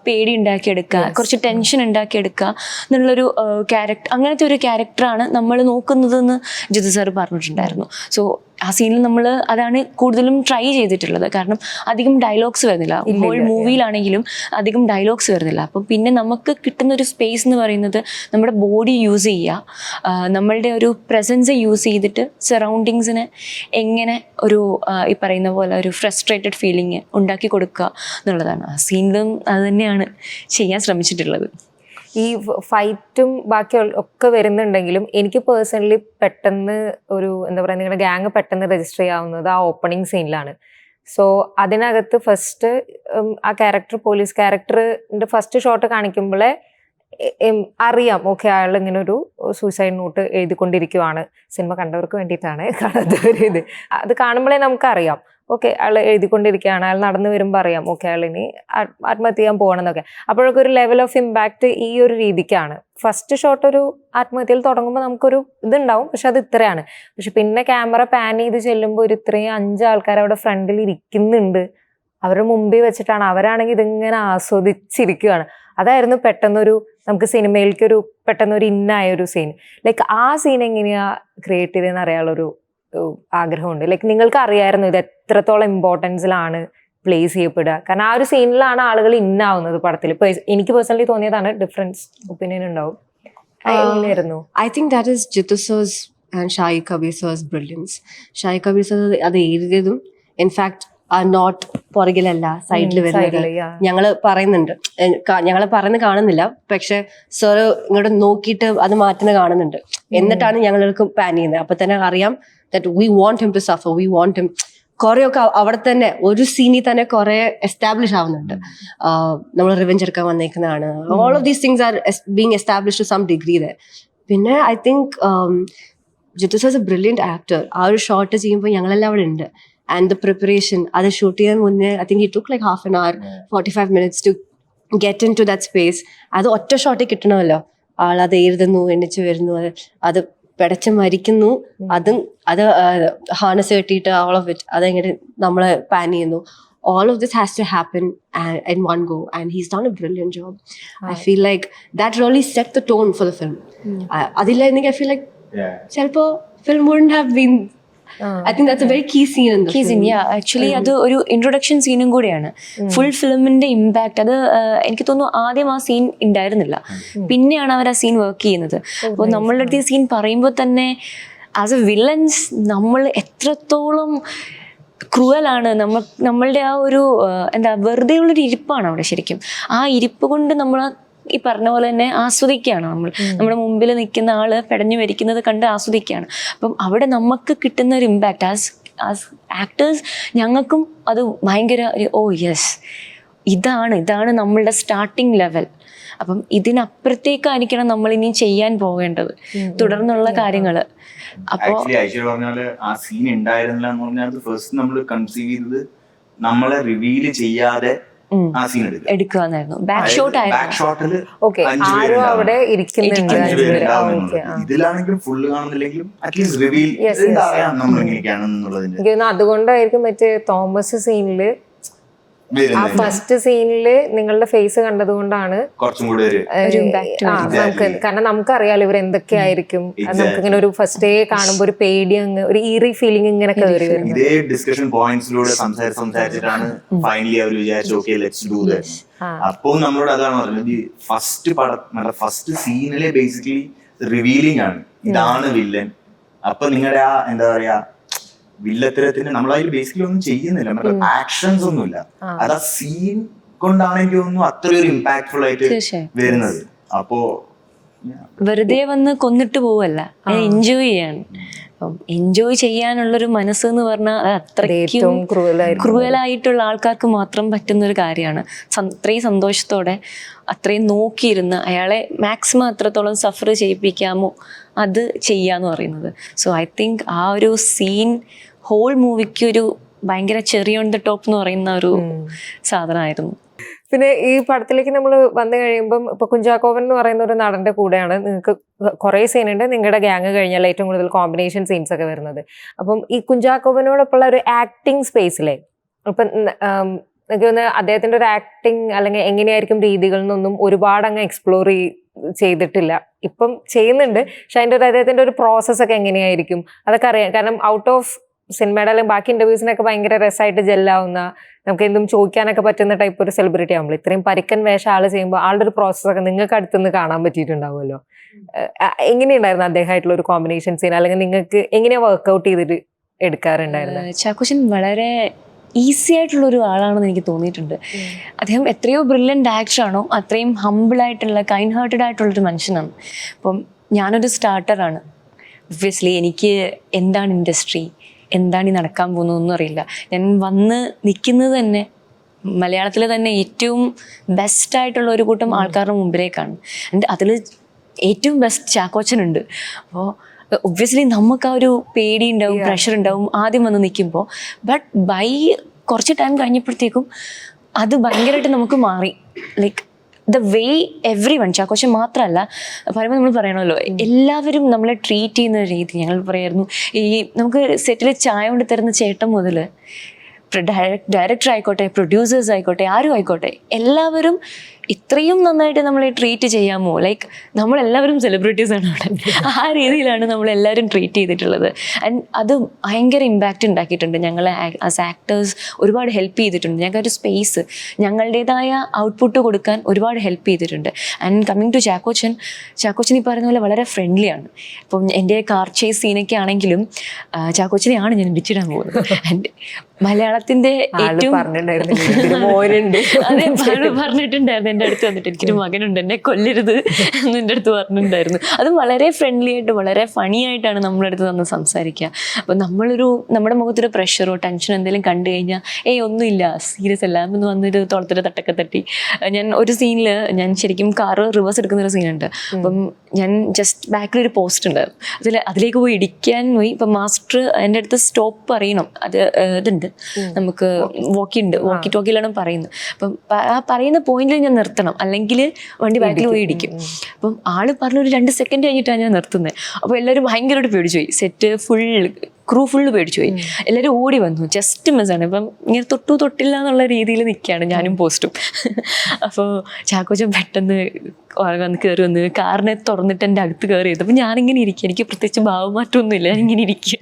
പേടി ഉണ്ടാക്കിയെടുക്കുക, കുറച്ച് ടെൻഷൻ ഉണ്ടാക്കിയെടുക്കുക എന്നുള്ളൊരു ക്യാരക്ടർ, അങ്ങനത്തെ ഒരു ക്യാരക്ടറാണ് നമ്മൾ നോക്കുന്നതെന്ന് ജിത്തു സാർ പറഞ്ഞിട്ടുണ്ടായിരുന്നു. സോ ആ സീനിൽ നമ്മൾ അതാണ് കൂടുതലും ട്രൈ ചെയ്തിട്ടുള്ളത്. കാരണം അധികം ഡയലോഗ്സ് വരുന്നില്ല, ഹോൾ മൂവിയിലാണെങ്കിലും അധികം ഡയലോഗ്സ് വരുന്നില്ല. അപ്പം പിന്നെ നമുക്ക് കിട്ടുന്നൊരു സ്പേസ് എന്ന് പറയുന്നത് നമ്മുടെ ബോഡി യൂസ് ചെയ്യുക, നമ്മളുടെ ഒരു പ്രസൻസ് യൂസ് ചെയ്തിട്ട് സറൗണ്ടിങ്സിന് എങ്ങനെ ഒരു ഈ പറയുന്ന പോലെ ഒരു ഫ്രസ്ട്രേറ്റഡ് ഫീലിംഗ് ഉണ്ടാക്കി കൊടുക്കുക എന്നുള്ളതാണ്. ആ സീനിലും അത് തന്നെയാണ് ചെയ്യാൻ ശ്രമിച്ചിട്ടുള്ളത്. ഈ ഫൈറ്റും ബാക്കി ഒക്കെ വരുന്നുണ്ടെങ്കിലും എനിക്ക് പേഴ്സണലി പെട്ടെന്ന് ഒരു എന്താ പറയുക, നിങ്ങളുടെ ഗ്യാങ് പെട്ടെന്ന് രജിസ്റ്റർ ചെയ്യാവുന്നത് ആ ഓപ്പണിംഗ് സീനിലാണ്. സോ അതിനകത്ത് ഫസ്റ്റ് ആ ക്യാരക്ടർ, പോലീസ് ക്യാരക്ടറിൻ്റെ ഫസ്റ്റ് ഷോട്ട് കാണിക്കുമ്പോഴേ അറിയാം ഓക്കെ അയാൾ ഇങ്ങനെ ഒരു സൂയിസൈഡ് നോട്ട് എഴുതിക്കൊണ്ടിരിക്കുവാണ്. സിനിമ കണ്ടവർക്ക് വേണ്ടിയിട്ടാണ്, കാണാത്തവർ ഇത് അത് കാണുമ്പോഴേ നമുക്കറിയാം ഓക്കെ അയാൾ എഴുതിക്കൊണ്ടിരിക്കുകയാണ്. അയാൾ നടന്നു വരുമ്പോൾ അറിയാം ഓക്കെ അയാൾ ഇനി ആത്മഹത്യ ചെയ്യാൻ പോകണമെന്നൊക്കെ. അപ്പോഴൊക്കെ ഒരു ലെവൽ ഓഫ് ഇമ്പാക്റ്റ് ഈ ഒരു രീതിക്കാണ്. ഫസ്റ്റ് ഷോട്ട് ഒരു ആത്മഹത്യയിൽ തുടങ്ങുമ്പോൾ നമുക്കൊരു ഇതുണ്ടാവും, പക്ഷെ അത് ഇത്രയാണ്. പക്ഷെ പിന്നെ ക്യാമറ പാൻ ചെയ്ത് ചെല്ലുമ്പോൾ ഒരു ഇത്രയും 5 ആൾക്കാർ അവിടെ ഫ്രണ്ടിൽ ഇരിക്കുന്നുണ്ട്, അവരുടെ മുമ്പിൽ വെച്ചിട്ടാണ്, അവരാണെങ്കിൽ ഇതിങ്ങനെ ആസ്വദിച്ചിരിക്കുകയാണ്. അതായിരുന്നു പെട്ടെന്നൊരു നമുക്ക് സിനിമയിലേക്കൊരു പെട്ടെന്നൊരു ഇന്നായ ഒരു സീൻ. ലൈക്ക് ആ സീൻ എങ്ങനെയാ ക്രിയേറ്റ് ചെയ്തതെന്ന് അറിയാനുള്ളൊരു ആഗ്രഹമുണ്ട്. ലൈക്ക് നിങ്ങൾക്ക് അറിയായിരുന്നു ഇത് എത്രത്തോളം ഇമ്പോർട്ടൻസിലാണ് പ്ലേസ് ചെയ്യപ്പെടുക? കാരണം ആ ഒരു സീനിലാണ് ആളുകൾ ഇന്നാവുന്നത് പടത്തിൽ. ഇപ്പൊ എനിക്ക് പേഴ്സണലി തോന്നിയതാണ്, ഡിഫറൻസ് ഒപ്പീനിയൻ ഉണ്ടാവും. എങ്ങനെയായിരുന്നു? I think that is Jittu sir's and Shahid Kabir sir's brilliance. Shahid Kabir sir അത് എഴുതിയതും ഇൻഫാക്ട് ആർ നോട്ട് പുറകിലല്ല, സൈഡിൽ വരുന്നത്. ഞങ്ങള് പറയുന്നുണ്ട്, ഞങ്ങള് പറയുന്നത് കാണുന്നില്ല, പക്ഷെ സാറ് ഇങ്ങോട്ട് നോക്കിയിട്ട് അത് മാറ്റുന്നത് കാണുന്നുണ്ട്. എന്നിട്ടാണ് ഞങ്ങൾക്ക് പാൻ ചെയ്യുന്നത്. അപ്പൊ തന്നെ അറിയാം that we want him to suffer, we want him. കുറെയൊക്കെ അവിടെ തന്നെ ഒരു സീനിൽ തന്നെ കുറെ എസ്റ്റാബ്ലിഷ് ആവുന്നുണ്ട്. നമ്മൾ റിവെഞ്ച് എടുക്കാൻ വന്നേക്കുന്നതാണ്. All of these things are being establish to some degree. പിന്നെ I think Jithu sir is a brilliant actor. ആ ഒരു ഷോട്ട് ചെയ്യുമ്പോൾ ഞങ്ങളെല്ലാം അവിടെ ഉണ്ട്. ആൻഡ് ദ പ്രിപ്പറേഷൻ, അത് ഷൂട്ട് ചെയ്യാൻ മുന്നേ I think he took like half an hour 45 minutes to get in to that space. അത് ഒറ്റ ഷോട്ടിൽ കിട്ടണമല്ലോ. ആളത് എഴുതുന്നു, എണ്ണിച്ച് വരുന്നു, അത് പിടച്ച് മരിക്കുന്നു, അത് ഹാർനസ് കെട്ടിയിട്ട് ഓൾ ഓഫ് ഇറ്റ് അതെങ്ങനെ നമ്മളെ പാൻ ചെയ്യുന്നു. All of this has to happen in one go, and he's done a brilliant job. I feel like that really set the tone for the film. I feel like chelpo film wouldn't have been. I think that's a very key scene in the film. Actually അത് ഒരു ഇൻട്രൊഡക്ഷൻ സീനും കൂടിയാണ്. ഫുൾ ഫിലിമിന്റെ ഇമ്പാക്ട് അത് എനിക്ക് തോന്നുന്നു ആദ്യം ആ സീൻ ഉണ്ടായിരുന്നില്ല, പിന്നെയാണ് അവർ ആ സീൻ വർക്ക് ചെയ്യുന്നത്. അപ്പോൾ നമ്മളുടെ അടുത്ത് ഈ സീൻ പറയുമ്പോൾ തന്നെ ആസ് എ വില്ലൻസ് നമ്മൾ എത്രത്തോളം ക്രൂവലാണ്, നമ്മളുടെ ആ ഒരു എന്താ വെറുതെ ഉള്ളൊരു ഇരിപ്പാണ് അവിടെ. ശരിക്കും ആ ഇരിപ്പ് കൊണ്ട് നമ്മൾ ഈ പറഞ്ഞ പോലെ തന്നെ ആസ്വദിക്കുകയാണ്. നമ്മുടെ മുമ്പിൽ നിൽക്കുന്ന ആള് പെടഞ്ഞു മരിക്കുന്നത് കണ്ട് ആസ്വദിക്കുകയാണ്. അപ്പം അവിടെ നമുക്ക് കിട്ടുന്ന ഒരു ഇമ്പാക്റ്റ് ആസ് ആക്ടേഴ്സ് ഞങ്ങൾക്കും അത് ഭയങ്കര ഓ യെസ്, ഇതാണ് നമ്മളുടെ സ്റ്റാർട്ടിങ് ലെവൽ. അപ്പം ഇതിനപ്പുറത്തേക്കായിരിക്കണം നമ്മൾ ഇനി ചെയ്യാൻ പോകേണ്ടത് തുടർന്നുള്ള കാര്യങ്ങള്. അപ്പൊ ഐശ്വര്യ പറഞ്ഞാല് ആ സീൻ ഉണ്ടായിരുന്നില്ല എന്ന് പറഞ്ഞാൽ ഫസ്റ്റ് നമ്മൾ കൺസീവ് ചെയ്തത് നമ്മളെ റിവീല് ചെയ്യാതെ ആ സീൻ എടുക്കുകയായിരുന്നു. ബാക്ക് ഷോട്ട് ആയിരുന്നു. ഇതിലാണെങ്കിലും ഫുള്ള് കാണുന്നില്ലെങ്കിലും അറ്റ്ലീസ്റ്റ് റിവീൽ നമ്മൾ എങ്ങനെയൊക്കെയാണെന്നുള്ളതിന്റെ. അതുകൊണ്ടായിരിക്കും മറ്റേ തോമസ് സീനില് ആ ഫസ്റ്റ് സീനില് നിങ്ങളുടെ ഫേസ് കണ്ടത് കൊണ്ടാണ് കുറച്ചും കൂടി കാരണം നമുക്കറിയാലോ ഇവർ എന്തൊക്കെയായിരിക്കും. നമുക്ക് ഇങ്ങനെ ഒരു ഫസ്റ്റ് ഡേ കാണുമ്പോ ഒരു പേടി, അങ്ങ് ഒരു ഈറി ഫീലിംഗ് ഇങ്ങനെ കയറി വരും. ഇതേ ഡിസ്കഷൻ പോയിന്റ്സിലൂടെ സംസാരിച്ചിട്ടാണ് ഫൈനലി അവർ വിചാരിച്ചു ഓക്കെ ലെറ്റ്സ് ഡു ദാറ്റ്. അപ്പോൾ നമ്മളോട് അതാണ് പറഞ്ഞത്, ഫസ്റ്റ് സീനിലെ ബേസിക്കലി റിവീലിംഗ് ആണ്, ഇതാണ് വില്ലൻ. അപ്പൊ നിങ്ങളുടെ ആ എന്താ പറയാ വില്ലത്തരത്തിന് നമ്മളതിൽ ബേസിക്കലി ഒന്നും ചെയ്യുന്നില്ല, നമ്മുടെ ആക്ഷൻസ് ഒന്നുമില്ല. അത് ആ സീൻ കൊണ്ടാണ് എനിക്ക് തോന്നുന്നു അത്രയൊരു ഇമ്പാക്ട്ഫുൾ ആയിട്ട് വരുന്നത്. അപ്പോ വെറുതെ വന്ന് കൊന്നിട്ട് പോവല്ല, എൻജോയ് ചെയ്യാണ്. അപ്പം എൻജോയ് ചെയ്യാനുള്ളൊരു മനസ്സ് എന്ന് പറഞ്ഞാൽ അത് അത്രയ്ക്കും ക്രൂവലായിട്ടുള്ള ആൾക്കാർക്ക് മാത്രം പറ്റുന്നൊരു കാര്യമാണ്. അത്രയും സന്തോഷത്തോടെ അത്രയും നോക്കിയിരുന്ന് അയാളെ മാക്സിമം അത്രത്തോളം സഫർ ചെയ്യിപ്പിക്കാമോ അത് ചെയ്യാന്ന് പറയുന്നത്. സോ ഐ തിങ്ക് ആ ഒരു സീൻ ഹോൾ മൂവിക്ക് ഒരു ഭയങ്കര ചെറി ഓൺ ദ ടോപ്പ് എന്ന് പറയുന്ന ഒരു സാധനമായിരുന്നു. പിന്നെ ഈ പടത്തിലേക്ക് നമ്മൾ വന്നു കഴിയുമ്പം ഇപ്പൊ കുഞ്ചാക്കോവൻ എന്ന് പറയുന്ന ഒരു നടന്റെ കൂടെയാണ് നിങ്ങൾക്ക് കുറെ സീനുണ്ട്. നിങ്ങളുടെ ഗ്യാങ് കഴിഞ്ഞാൽ ഏറ്റവും കൂടുതൽ കോമ്പിനേഷൻ സീൻസ് ഒക്കെ വരുന്നത്. അപ്പം ഈ കുഞ്ചാക്കോവനോടൊപ്പമുള്ള ഒരു ആക്ടിങ് സ്പേസിലെ ഇപ്പം എനിക്ക് തോന്നുന്നു അദ്ദേഹത്തിന്റെ ഒരു ആക്ടിങ് അല്ലെങ്കിൽ എങ്ങനെയായിരിക്കും രീതികൾ എന്നൊന്നും ഒരുപാട് അങ്ങ് എക്സ്പ്ലോർ ചെയ്തിട്ടില്ല. ഇപ്പം ചെയ്യുന്നുണ്ട്, പക്ഷെ അതിൻ്റെ ഒരു അദ്ദേഹത്തിന്റെ ഒരു പ്രോസസ് ഒക്കെ എങ്ങനെയായിരിക്കും അതൊക്കെ അറിയാം. കാരണം ഔട്ട് ഓഫ് സിനിമയുടെ അല്ലെങ്കിൽ ബാക്കി ഇന്റർവ്യൂസിനൊക്കെ ഭയങ്കര രസമായിട്ട് ജെല്ലാവുന്ന, നമുക്ക് എന്തും ചോദിക്കാനൊക്കെ പറ്റുന്ന ടൈപ്പ് ഒരു സെലിബ്രിറ്റി ആകുമ്പോൾ ഇത്രയും പരിക്കൻ വേഷം ആള് ചെയ്യുമ്പോൾ ആളുടെ ഒരു പ്രോസസ്സൊക്കെ നിങ്ങൾക്ക് അടുത്തുനിന്ന് കാണാൻ പറ്റിയിട്ടുണ്ടാവുമല്ലോ. എങ്ങനെയുണ്ടായിരുന്നു അദ്ദേഹമായിട്ടുള്ള ഒരു കോമ്പിനേഷൻ സീൻ, അല്ലെങ്കിൽ നിങ്ങൾക്ക് എങ്ങനെയാ വർക്ക്ഔട്ട് ചെയ്തിട്ട് എടുക്കാറുണ്ടായിരുന്നത്? ചാക്കോച്ചൻ വളരെ ഈസി ആയിട്ടുള്ള ഒരു ആളാണെന്ന് എനിക്ക് തോന്നിയിട്ടുണ്ട്. അദ്ദേഹം എത്രയോ ബ്രില്യൻ്റ് ആക്ടറാണോ അത്രയും ഹംബിളായിട്ടുള്ള കൈൻഡ് ഹാർട്ടഡ് ആയിട്ടുള്ളൊരു മനുഷ്യനാണ്. അപ്പം ഞാനൊരു സ്റ്റാർട്ടറാണ്. ഒബ്വിയസ്ലി എനിക്ക് എന്താണ് ഇൻഡസ്ട്രി, എന്താണ് ഈ നടക്കാൻ പോകുന്നതെന്നും അറിയില്ല. ഞാൻ വന്ന് നിൽക്കുന്നത് തന്നെ മലയാളത്തിൽ തന്നെ ഏറ്റവും ബെസ്റ്റായിട്ടുള്ള ഒരു കൂട്ടം ആൾക്കാരുടെ മുമ്പിലേക്കാണ്. അതിൽ ഏറ്റവും ബെസ്റ്റ് ചാക്കോച്ചനുണ്ട്. അപ്പോൾ ഒബ്വിയസ്ലി നമുക്ക് ആ ഒരു പേടി ഉണ്ടാവും, പ്രഷർ ഉണ്ടാവും ആദ്യം വന്ന് നിൽക്കുമ്പോൾ. ബട്ട് കുറച്ച് ടൈം കഴിഞ്ഞപ്പോഴത്തേക്കും അത് ഭയങ്കരമായിട്ട് നമുക്ക് മാറി. Like the way everyone, Chackochan മാത്രമല്ല പറയുമ്പോൾ നമ്മൾ പറയണമല്ലോ, എല്ലാവരും നമ്മളെ ട്രീറ്റ് ചെയ്യുന്ന രീതി. ഞങ്ങൾ പറയായിരുന്നു ഈ നമുക്ക് സെറ്റിൽ ചായ കൊണ്ട് തരുന്ന ചേട്ടൻ മുതൽ ഡയറക്ടർ ആയിക്കോട്ടെ, പ്രൊഡ്യൂസേഴ്സ് ആയിക്കോട്ടെ, ആരും ആയിക്കോട്ടെ, എല്ലാവരും ഇത്രയും നന്നായിട്ട് നമ്മളെ ട്രീറ്റ് ചെയ്യാമോ, ലൈക്ക് നമ്മളെല്ലാവരും സെലിബ്രിറ്റീസ് ആണ് അവിടെ, ആ രീതിയിലാണ് നമ്മളെല്ലാവരും ട്രീറ്റ് ചെയ്തിട്ടുള്ളത്. ആൻഡ് അത് ഭയങ്കര ഇമ്പാക്റ്റ് ഉണ്ടാക്കിയിട്ടുണ്ട്. ഞങ്ങളെ ആസ് ആക്ടേഴ്സ് ഒരുപാട് ഹെൽപ്പ് ചെയ്തിട്ടുണ്ട്. ഞങ്ങൾക്ക് ഒരു സ്പേസ്, ഞങ്ങളുടേതായ ഔട്ട്പുട്ട് കൊടുക്കാൻ ഒരുപാട് ഹെൽപ്പ് ചെയ്തിട്ടുണ്ട്. ആൻഡ് കമ്മിങ് ടു ചാക്കോച്ചൻ ഈ പറയുന്ന പോലെ വളരെ ഫ്രണ്ട്ലിയാണ്. ഇപ്പം എൻ്റെ കാർ ചേസ് സീനൊക്കെ ആണെങ്കിലും ചാക്കോച്ചനെയാണ് ഞാൻ ഇടിച്ചിടാൻ പോകുന്നത്. ആൻഡ് മലയാളത്തിൻ്റെ ഏറ്റവും പറഞ്ഞിട്ടുണ്ടായിരുന്നു എൻ്റെ അടുത്ത് വന്നിട്ട്, എനിക്കൊരു മകനുണ്ട്, എന്നെ കൊല്ലരുത് എന്ന് എൻ്റെ അടുത്ത് പറഞ്ഞിട്ടുണ്ടായിരുന്നു. അത് വളരെ ഫ്രണ്ട്ലി ആയിട്ട് വളരെ ഫണി ആയിട്ടാണ് നമ്മുടെ അടുത്ത് വന്ന് സംസാരിക്കുക. അപ്പം നമ്മുടെ മുഖത്തൊരു പ്രഷറോ ടെൻഷനോ എന്തെങ്കിലും കണ്ടു കഴിഞ്ഞാൽ ഒന്നുമില്ല, സീരിയസ് അല്ല എന്ന് വന്നൊരു തോളത്തൊരു തട്ടൊക്കെ തട്ടി. ഞാൻ ഒരു സീനിൽ ഞാൻ ശരിക്കും കാറ് റിവേഴ്സ് എടുക്കുന്നൊരു സീനുണ്ട്. അപ്പം ഞാൻ ജസ്റ്റ് ബാക്കിലൊരു പോസ്റ്റ് ഉണ്ടായിരുന്നു, അതിലേക്ക് പോയി ഇടിക്കാൻ പോയി. ഇപ്പം മാസ്റ്റർ എൻ്റെ അടുത്ത് സ്റ്റോപ്പ് പറയണം, അത് ഇതുണ്ട് നമുക്ക് വോക്കി ടോക്കിയിലാണ് പറയുന്നത്. അപ്പം ആ പറയുന്ന പോയിന്റിൽ ഞാൻ നിർത്തണം, അല്ലെങ്കിൽ വണ്ടി ബാക്കിൽ പോയി ഇടിക്കും. അപ്പം ആള് പറഞ്ഞ ഒരു 2 സെക്കൻഡ് കഴിഞ്ഞിട്ടാണ് ഞാൻ നിർത്തുന്നത്. അപ്പോൾ എല്ലാവരും ഭയങ്കരമായിട്ട് പേടിച്ചു പോയി. സെറ്റ് ക്രൂ ഫുള്ള് പേടിച്ചു പോയി. എല്ലാവരും ഓടി വന്നു, ജസ്റ്റ് മിസ്സാണ്. ഇപ്പം ഇങ്ങനെ തൊട്ടില്ല എന്നുള്ള രീതിയിൽ നിൽക്കുകയാണ് ഞാനും പോസ്റ്റും. അപ്പോൾ ചാക്കോച്ചൻ പെട്ടെന്ന് വന്ന് കയറി വന്ന് കാറിനെ തുറന്നിട്ട് എൻ്റെ അകത്ത് കയറി ചെയ്തു. അപ്പം ഞാനിങ്ങനെ ഇരിക്കുക, എനിക്ക് പ്രത്യേകിച്ച് ഭാവമാറ്റമൊന്നുമില്ല, ഞാനിങ്ങനെ ഇരിക്കുക.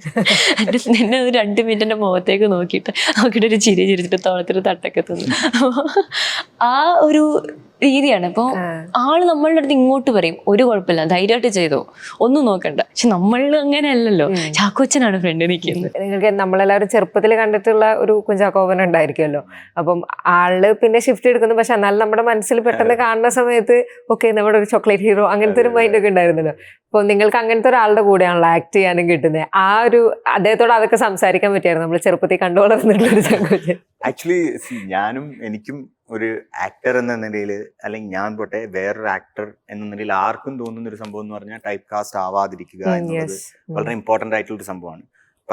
എന്നെ ഒരു 2 മിനിറ്റ് എൻ്റെ മുഖത്തേക്ക് നോക്കിയിട്ട് ഒരു ചിരിച്ചിട്ട് തോളത്തൊരു തട്ടൊക്കെ തന്നു. ആ ഒരു രീതിയാണ്. അപ്പോൾ ആള് നമ്മളുടെ അടുത്ത് ഇങ്ങോട്ട് പറയും, ഒരു കുഴപ്പമില്ല, ധൈര്യമായിട്ട് ചെയ്തോ, ഒന്നും നോക്കണ്ട. പക്ഷെ നമ്മൾ അങ്ങനെയല്ലല്ലോ, ചാക്കോച്ചനാണ് ഫ്രണ്ട് നിൽക്കുന്നത്. നിങ്ങൾക്ക് നമ്മളെല്ലാവരും ചെറുപ്പത്തിൽ കണ്ടിട്ടുള്ള ഒരു കുഞ്ചാക്കോവൻ ഉണ്ടായിരിക്കുമല്ലോ. അപ്പം ആള് പിന്നെ ഷിഫ്റ്റ് എടുക്കുന്നു, പക്ഷെ എന്നാലും നമ്മുടെ മനസ്സിൽ പെട്ടെന്ന് കാണുന്ന സമയത്ത് ഓക്കെ നമ്മുടെ ഒരു ചോക്ലേറ്റ് ഹീറോ അങ്ങനത്തെ ഒരു മൈൻഡ് ഒക്കെ ഉണ്ടായിരുന്നല്ലോ. അപ്പോൾ നിങ്ങൾക്ക് അങ്ങനത്തെ ഒരാളുടെ കൂടെയാണല്ലോ ആക്ട് ചെയ്യാനും കിട്ടുന്നത്. ആ ഒരു അദ്ദേഹത്തോട് അതൊക്കെ സംസാരിക്കാൻ പറ്റിയായിരുന്നു നമ്മൾ ചെറുപ്പത്തിൽ കണ്ടുവളർന്നിട്ടുള്ള ഒരു ചാക്കോച്ചൻ? ആക്ച്വലി എനിക്കും ഒരു ആക്ടർ എന്ന നിലയിൽ, അല്ലെങ്കിൽ ഞാൻ പോട്ടെ വേറൊരു ആക്ടർ എന്ന നിലയിൽ ആർക്കും തോന്നുന്ന ഒരു സംഭവം എന്ന് പറഞ്ഞാൽ ടൈപ്പ് കാസ്റ്റ് ആവാതിരിക്കുക എന്നുള്ളത് വളരെ ഇമ്പോർട്ടൻ്റ് ആയിട്ടുള്ള ഒരു സംഭവമാണ്.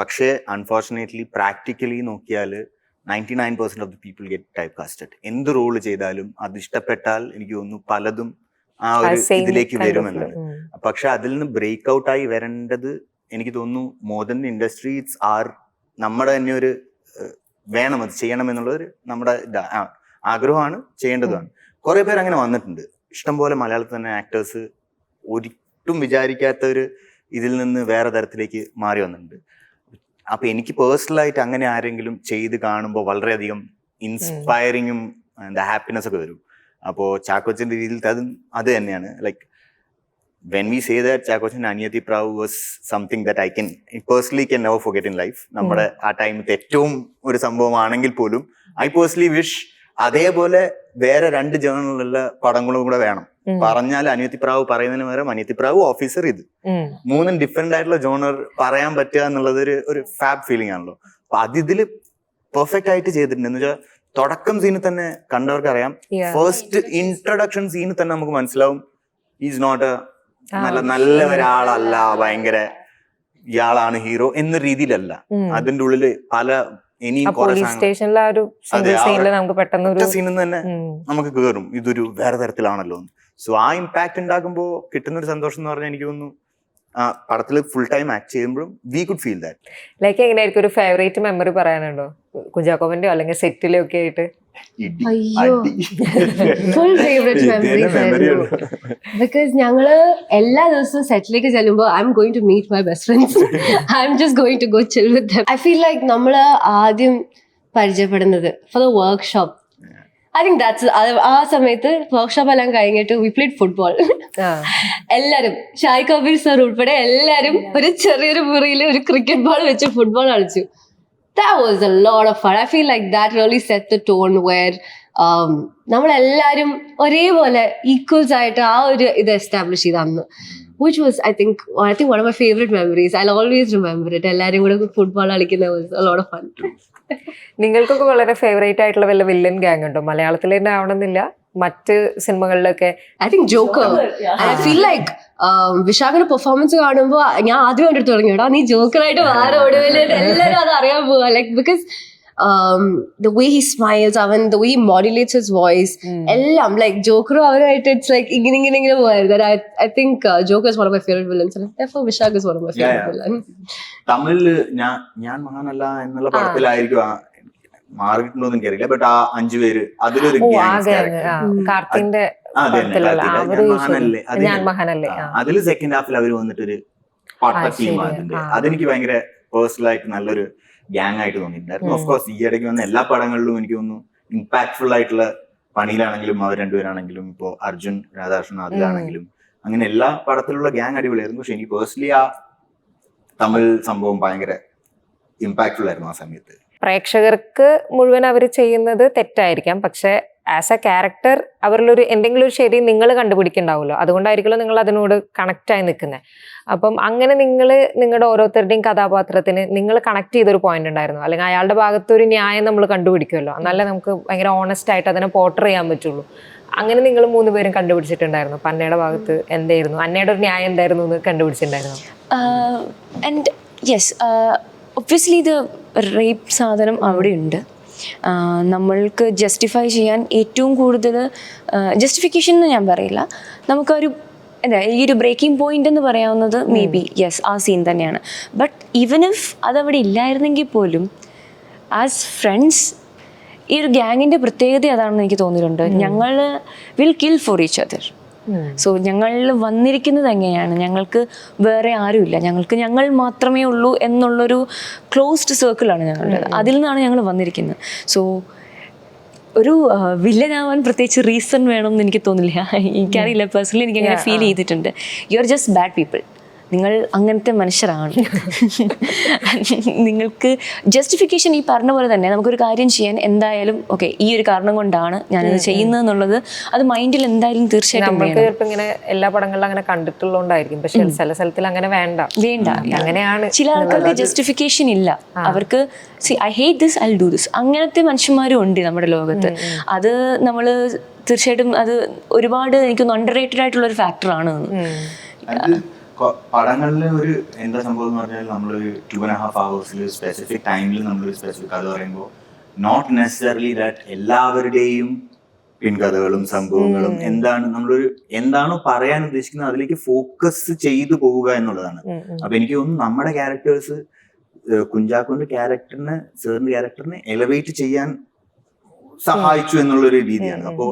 പക്ഷേ അൺഫോർച്ചുനേറ്റ്ലി പ്രാക്ടിക്കലി നോക്കിയാൽ 99% of the people get type casted. എന്ത് റോള് ചെയ്താലും അത് ഇഷ്ടപ്പെട്ടാൽ എനിക്ക് തോന്നുന്നു പലതും ആ ഒരു ഇതിലേക്ക് വരുമെന്നാണ്. പക്ഷെ അതിൽ നിന്ന് ബ്രേക്ക് ഔട്ട് ആയി വരേണ്ടത് എനിക്ക് തോന്നുന്നു മോഡേൺ ഇൻഡസ്ട്രി നമ്മുടെ തന്നെ ഒരു വേണം, അത് ചെയ്യണം എന്നുള്ളൊരു നമ്മുടെ ആഗ്രഹമാണ്, ചെയ്യേണ്ടതാണ്. കുറെ പേര് അങ്ങനെ വന്നിട്ടുണ്ട്. ഇഷ്ടംപോലെ മലയാളത്തിൽ തന്നെ ആക്ടേഴ്സ് ഒരിട്ടും വിചാരിക്കാത്ത ഒരു ഇതിൽ നിന്ന് വേറെ തരത്തിലേക്ക് മാറി വന്നിട്ടുണ്ട്. അപ്പൊ എനിക്ക് പേഴ്സണലായിട്ട് അങ്ങനെ ആരെങ്കിലും ചെയ്ത് കാണുമ്പോൾ വളരെയധികം ഇൻസ്പയറിങ്ങും ഹാപ്പിനെസ് ഒക്കെ വരും. അപ്പോൾ ചാക്കോച്ചന്റെ രീതിയിൽ അത് തന്നെയാണ്. Like when we say that Chackochan Aniyathi Pravu was something that I personally can never forget in life. നമ്മുടെ ആ ടൈമിൽ ഏറ്റവും ഒരു സംഭവമാണെങ്കിൽ പോലും I personally wish അതേപോലെ വേറെ 2 ജേണലുള്ള പടങ്ങളും കൂടെ വേണം. പറഞ്ഞാൽ അനിയത്തി പ്രാവ് പറയുന്നതിന് പകരം അനിയത്തി പ്രാവ് ഓഫീസർ, ഇത് 3 ഡിഫറെന്റ് ആയിട്ടുള്ള ജോണർ പറയാൻ പറ്റുക എന്നുള്ളത് ഒരു ഫാബ് ഫീലിംഗ് ആണല്ലോ. അപ്പൊ അതില് പെർഫെക്റ്റ് ആയിട്ട് ചെയ്തിട്ടുണ്ട്. എന്ന് വെച്ചാൽ തുടക്കം സീനിൽ തന്നെ കണ്ടവർക്ക് അറിയാം, ഫസ്റ്റ് ഇൻട്രൊഡക്ഷൻ സീനിൽ തന്നെ നമുക്ക് മനസ്സിലാവും ഈസ് നോട്ട് നല്ല ഒരാളല്ല, ഭയങ്കര ഇയാളാണ് ഹീറോ എന്ന രീതിയിലല്ല. അതിന്റെ ഉള്ളില് പല സീനിൽ തന്നെ നമുക്ക് കേറും ഇതൊരു വേറെ തരത്തിലാണല്ലോ. സോ ആ ഇമ്പാക്ട് ഉണ്ടാക്കുമ്പോ കിട്ടുന്ന ഒരു സന്തോഷം എന്ന് പറഞ്ഞാൽ എനിക്ക് തോന്നുന്നു പടത്തിൽ ഫുൾ ടൈം ആക്ട് ചെയ്യുമ്പോഴും we could feel that. Like എങ്ങനെയായിരിക്കും ഒരു ഫേവറേറ്റ് മെമ്മറി പറയാനുണ്ടോ കുഞ്ചാക്കോവന്റെയോ അല്ലെങ്കിൽ സെറ്റിലോ ഒക്കെ ആയിട്ട്? ഫുൾ ഫേവറേറ്റ് മെമ്മറീസ് ആയിരുന്നു. ബിക്കോസ് ഞങ്ങള് എല്ലാ ദിവസവും സെറ്റിലേക്ക് ചെല്ലുമ്പോൾ I am going to meet my best friends, I am just going to go chill with them. I feel like നമ്മള് ആദ്യം പരിചയപ്പെടുന്നത് for the workshop. I think that's ആ സമയത്ത് വർക്ക്ഷോപ്പ് എല്ലാം കഴിഞ്ഞിട്ട് വി പ്ലേഡ് ഫുട്ബോൾ. എല്ലാരും ഷായ് കബീർ സർ ഉൾപ്പെടെ എല്ലാരും ഒരു ചെറിയൊരു മുറിയിൽ ഒരു ക്രിക്കറ്റ് ബോൾ വെച്ച് ഫുട്ബോൾ കളിച്ചു. That was a lot of fun. I feel like that really set the tone where നമ്മളെല്ലാരും ഒരേപോലെ ഈക്വൽസ് ആയിട്ട് ആ ഒരു ഇത് എസ്റ്റാബ്ലിഷ് ചെയ്ത് അന്ന്, which was I think one of my favorite memories. I'll always remember it. എല്ലാരും കൂടെ ഫുട്ബോൾ കളിക്കുന്ന was a lot of fun. നിങ്ങൾക്കൊക്കെ വളരെ ഫേവറേറ്റ് ആയിട്ടുള്ള വല്ല വില്ലൻ ഗ്യാങ് ഉണ്ടോ? മലയാളത്തിൽ തന്നെ ആവണമെന്നില്ല, മറ്റ് സിനിമകളിലൊക്കെ. I think Joker. And I feel like വിശാഖിന്റെ പെർഫോമൻസ് കാണുമ്പോൾ ഞാൻ ആദ്യം കണ്ടിട്ട് തുടങ്ങിയോടാ നീ ജോക്കറായിട്ട് വേറെ ഓടുവല്ലേ, എല്ലാരും അത് അറിയാൻ പോവാ. Like because the way he smiles, the way he modulates his voice, എല്ലാം like ജോക്കറും അവരുമായിട്ട് it's like ഇങ്ങനെ പോയത്. I think Joker is one of my favorite villains and therefore Vishak is one of my favorite villains. തമിഴില് ഞാൻ മഹാനല്ല എന്നുള്ള പടത്തിലായിരിക്കും മാറിയിട്ടുണ്ടോന്ന് എനിക്കറിയില്ല. ബട്ട് ആ 5 പേര് അതിലൊരു ഓ ആ ഗ്യാങ് ഗാങ് ക്യാരക്ടർ കാർത്തിന്റെ അതെ പടത്തിലുള്ള അവര് ഞാൻ മഹാനല്ലേ ഞാൻ മഹാനല്ലേ അതില് സെക്കൻഡ് ഹാഫിൽ അവര് വന്നിട്ടൊരു പട്ട ടീം അതിന്റെ അതെനിക്ക് ഭയങ്കര പേഴ്സണൽ ആയിട്ട് നല്ലൊരു ഗ്യാങ് ആയിട്ട് തോന്നിയിട്ടുണ്ടായിരുന്നു. ഓഫ് കോഴ്സ് ഈ ഇടയ്ക്ക് വന്ന എല്ലാ പടങ്ങളിലും എനിക്ക് തോന്നുന്നു ഇമ്പാക്ട്ഫുൾ ആയിട്ടുള്ള പണിയിലാണെങ്കിലും അവർ രണ്ടുപേരാണെങ്കിലും ഇപ്പോ അർജുൻ രാധാകൃഷ്ണൻ അതിലാണെങ്കിലും അങ്ങനെ എല്ലാ പടത്തിലുള്ള ഗ്യാങ് അടിപൊളിയായിരുന്നു. പക്ഷെ എനിക്ക് പേഴ്സണലി ആ തമിഴ് സംഭവം ഭയങ്കര ഇമ്പാക്ട്ഫുൾ ആയിരുന്നു ആ സമയത്ത്. പ്രേക്ഷകർക്ക് മുഴുവൻ അവർ ചെയ്യുന്നത് തെറ്റായിരിക്കാം, പക്ഷെ ആസ് എ ക്യാരക്ടർ അവരിലൊരു എന്തെങ്കിലും ഒരു ശരി നിങ്ങൾ കണ്ടുപിടിക്കുന്നുണ്ടാവുമല്ലോ, അതുകൊണ്ടായിരിക്കുമല്ലോ നിങ്ങൾ അതിനോട് കണക്ട് ആയി നിൽക്കുന്നത്. അപ്പം അങ്ങനെ നിങ്ങൾ നിങ്ങളുടെ ഓരോരുത്തരുടെയും കഥാപാത്രത്തിന് നിങ്ങൾ കണക്ട് ചെയ്തൊരു പോയിന്റ് ഉണ്ടായിരുന്നു, അല്ലെങ്കിൽ അയാളുടെ ഭാഗത്ത് ഒരു ന്യായം നമ്മൾ കണ്ടുപിടിക്കുമല്ലോ, എന്നാലേ നമുക്ക് ഭയങ്കര ഓണസ്റ്റ് ആയിട്ട് അതിനെ പോർട്രേ ചെയ്യാൻ പറ്റുള്ളൂ. അങ്ങനെ നിങ്ങൾ 3 പേരും കണ്ടുപിടിച്ചിട്ടുണ്ടായിരുന്നു. അന്നയുടെ ഭാഗത്ത് എന്തായിരുന്നു, അന്നയുടെ ഒരു ന്യായം എന്തായിരുന്നു എന്ന് കണ്ടുപിടിച്ചിട്ടുണ്ടായിരുന്നു? ആൻഡ് യെസ്, ഒബ്വിയസ്ലി ഇത് റേപ്പ് സാധനം അവിടെ ഉണ്ട്. നമ്മൾക്ക് ജസ്റ്റിഫൈ ചെയ്യാൻ ഏറ്റവും കൂടുതൽ ജസ്റ്റിഫിക്കേഷൻ എന്ന് ഞാൻ പറയില്ല, നമുക്കൊരു എന്താ ഈ ഒരു ബ്രേക്കിംഗ് പോയിന്റ് എന്ന് പറയാവുന്നത് മേ ബി യെസ് ആ സീൻ തന്നെയാണ്. ബട്ട് ഈവൻ ഇഫ് അതവിടെ ഇല്ലായിരുന്നെങ്കിൽ പോലും ആസ് ഫ്രണ്ട്സ് ഈ ഒരു ഗ്യാങ്ങിൻ്റെ പ്രത്യേകത അതാണെന്ന് എനിക്ക് തോന്നിയിട്ടുണ്ട്. ഞങ്ങൾ will kill for each other. So ഞങ്ങൾ വന്നിരിക്കുന്നത് എങ്ങനെയാണ്, ഞങ്ങൾക്ക് വേറെ ആരുമില്ല, ഞങ്ങൾ മാത്രമേ ഉള്ളൂ എന്നുള്ളൊരു ക്ലോസ്ഡ് സർക്കിളാണ് ഞങ്ങളുടെ. അതിൽ നിന്നാണ് ഞങ്ങൾ വന്നിരിക്കുന്നത്. സോ ഒരു വില്ലനാവാൻ പ്രത്യേകിച്ച് റീസൺ വേണമെന്ന് എനിക്ക് തോന്നില്ല. എനിക്കറിയില്ല, പേഴ്സണലി എനിക്ക് അങ്ങനെ ഫീൽ ചെയ്തിട്ടുണ്ട്. You are just bad people. നിങ്ങൾ അങ്ങനത്തെ മനുഷ്യരാണ്. നിങ്ങൾക്ക് ജസ്റ്റിഫിക്കേഷൻ ഈ പറഞ്ഞ പോലെ തന്നെ നമുക്കൊരു കാര്യം ചെയ്യാൻ എന്തായാലും ഓക്കെ ഈ ഒരു കാരണം കൊണ്ടാണ് ഞാനിത് ചെയ്യുന്നത് എന്നുള്ളത് അത് മൈൻഡിൽ എന്തായാലും തീർച്ചയായിട്ടും നമ്മൾക്ക് ചിലപ്പോൾ ഇങ്ങനെ എല്ലാ പടങ്ങളിലും അങ്ങനെ കണ്ടിട്ടുള്ളതുകൊണ്ടായിരിക്കും, പക്ഷെ ചില സ്ഥലത്തിൽ അങ്ങനെ വേണ്ട. അങ്ങനെയാണ് ചില ആൾക്കാർക്ക് ജസ്റ്റിഫിക്കേഷൻ ഇല്ല, അവർക്ക് I hate this I do this, അങ്ങനത്തെ മനുഷ്യന്മാരും ഉണ്ട് നമ്മുടെ ലോകത്ത്. അത് നമ്മൾ തീർച്ചയായിട്ടും അത് ഒരുപാട് എനിക്കൊന്ന് അണ്ടർ റേറ്റഡ് ആയിട്ടുള്ള ഒരു ഫാക്ടറാണ്. പടങ്ങളില് ഒരു എന്താ സംഭവം എന്ന് പറഞ്ഞാൽ നമ്മളൊരു 2.5 hours സ്പെസിഫിക് ടൈമിൽ നമ്മളൊരു സ്പെസിഫിക് കഥ പറയുമ്പോൾ നോട്ട് നെസസറിലി ദാറ്റ് എല്ലാവരുടെയും പിൻകഥകളും സംഭവങ്ങളും എന്താണ് നമ്മളൊരു എന്താണോ പറയാൻ ഉദ്ദേശിക്കുന്നത് അതിലേക്ക് ഫോക്കസ് ചെയ്തു പോവുക എന്നുള്ളതാണ്. അപ്പൊ എനിക്ക് തോന്നുന്നു നമ്മുടെ ക്യാരക്ടേഴ്സ് കുഞ്ചാക്കോന്റെ ക്യാരക്ടറിനെ സാറിന്റെ ക്യാരക്ടറിനെ എലവേറ്റ് ചെയ്യാൻ സഹായിച്ചു എന്നുള്ളൊരു രീതിയാണ്. അപ്പോ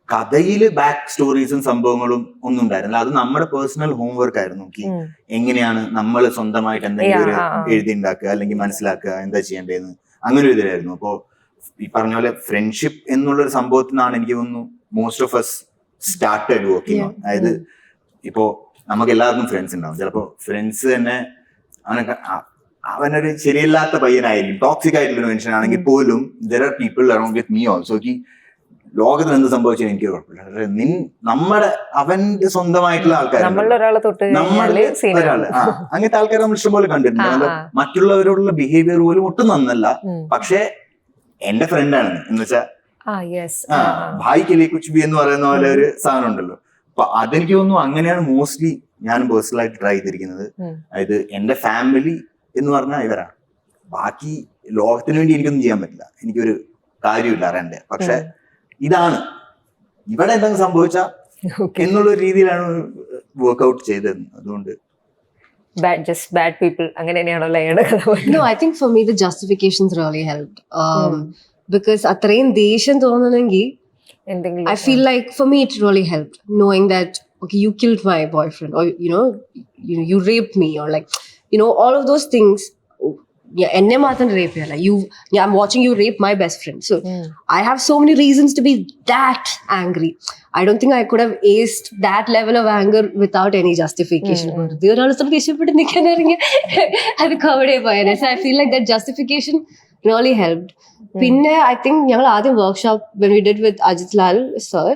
കഥയില് ബാക്ക് സ്റ്റോറീസും സംഭവങ്ങളും ഒന്നും ഉണ്ടായിരുന്നില്ല. അത് നമ്മുടെ പേഴ്സണൽ ഹോംവർക്ക് ആയിരുന്നു. എങ്ങനെയാണ് നമ്മൾ സ്വന്തമായിട്ട് എന്തെങ്കിലും എഴുതി ഉണ്ടാക്കുക അല്ലെങ്കിൽ മനസ്സിലാക്കുക എന്താ ചെയ്യേണ്ടതെന്ന്, അങ്ങനെ ഒരു ഇതിലായിരുന്നു. അപ്പോ ഈ പറഞ്ഞ പോലെ ഫ്രണ്ട്ഷിപ്പ് എന്നുള്ളൊരു സംഭവത്തിൽ നിന്നാണ് എനിക്ക് തോന്നുന്നു most of us started working on. അതായത് ഇപ്പോ നമുക്ക് എല്ലാവർക്കും ഫ്രണ്ട്സ് ഉണ്ടാവും. ചിലപ്പോ ഫ്രണ്ട്സ് തന്നെ അവനൊരു ശരിയല്ലാത്ത പയ്യനായിരിക്കും, ടോക്സിക് ആയിട്ടുള്ള മനുഷ്യനാണെങ്കിൽ പോലും there are people around with me also ലോകത്തിൽ എന്ത് സംഭവിച്ചാൽ എനിക്ക് കുഴപ്പമില്ല. നമ്മുടെ അവന്റെ സ്വന്തമായിട്ടുള്ള ആൾക്കാർ, അങ്ങനത്തെ ആൾക്കാർ നമ്മൾ ഇഷ്ടംപോലെ കണ്ടിട്ടുണ്ട്. മറ്റുള്ളവരോടുള്ള ബിഹേവിയർ പോലും ഒട്ടും നന്നല്ല, പക്ഷെ എന്റെ ഫ്രണ്ടാണ് എന്ന് വെച്ചാൽ ഭായ് കെലി കുച്ച് ബി എന്ന് പറയുന്ന പോലെ ഒരു സാധനം ഉണ്ടല്ലോ. അപ്പൊ അതെനിക്ക് തോന്നുന്നു അങ്ങനെയാണ് മോസ്റ്റ്ലി ഞാൻ പേഴ്സണലായിട്ട് ട്രൈ ചെയ്തിരിക്കുന്നത്. അതായത് എന്റെ ഫാമിലി എന്ന് പറഞ്ഞാൽ ഇവരാണ്. ബാക്കി ലോകത്തിന് വേണ്ടി എനിക്കൊന്നും ചെയ്യാൻ പറ്റില്ല, എനിക്കൊരു കാര്യമില്ല അറിയണ്ടേ. പക്ഷെ ഇതാണ് ഇവിടെ എന്തെങ്കിലും സംഭവിച്ച എന്നുള്ള രീതിയിലാണ് വർക്ക്ഔട്ട് ചെയ്തത്. അതുകൊണ്ട് just bad people അങ്ങനെയാണല്ലോ. No, I think for me the justifications really helped, because അത്രയും ദേഷ്യം തോന്നണമെങ്കിൽ I feel like for me it really helped knowing that okay you killed my boyfriend, or you raped me, or like all of those things. എന്നെ മാത്രം റേപ്പ് ചെയ്യല്ല, I'm watching you rape my best friend, so I have so many reasons to be that angry. I don't think I could have aced that level of anger without any justification. ഇഷ്ടപ്പെട്ട് നിൽക്കാനാണെങ്കിൽ അത് കോമഡി പോയത്. So I feel like that justification really helped. പിന്നെ I think ഞങ്ങൾ ആദ്യം workshop when we did with Ajit Lal sir,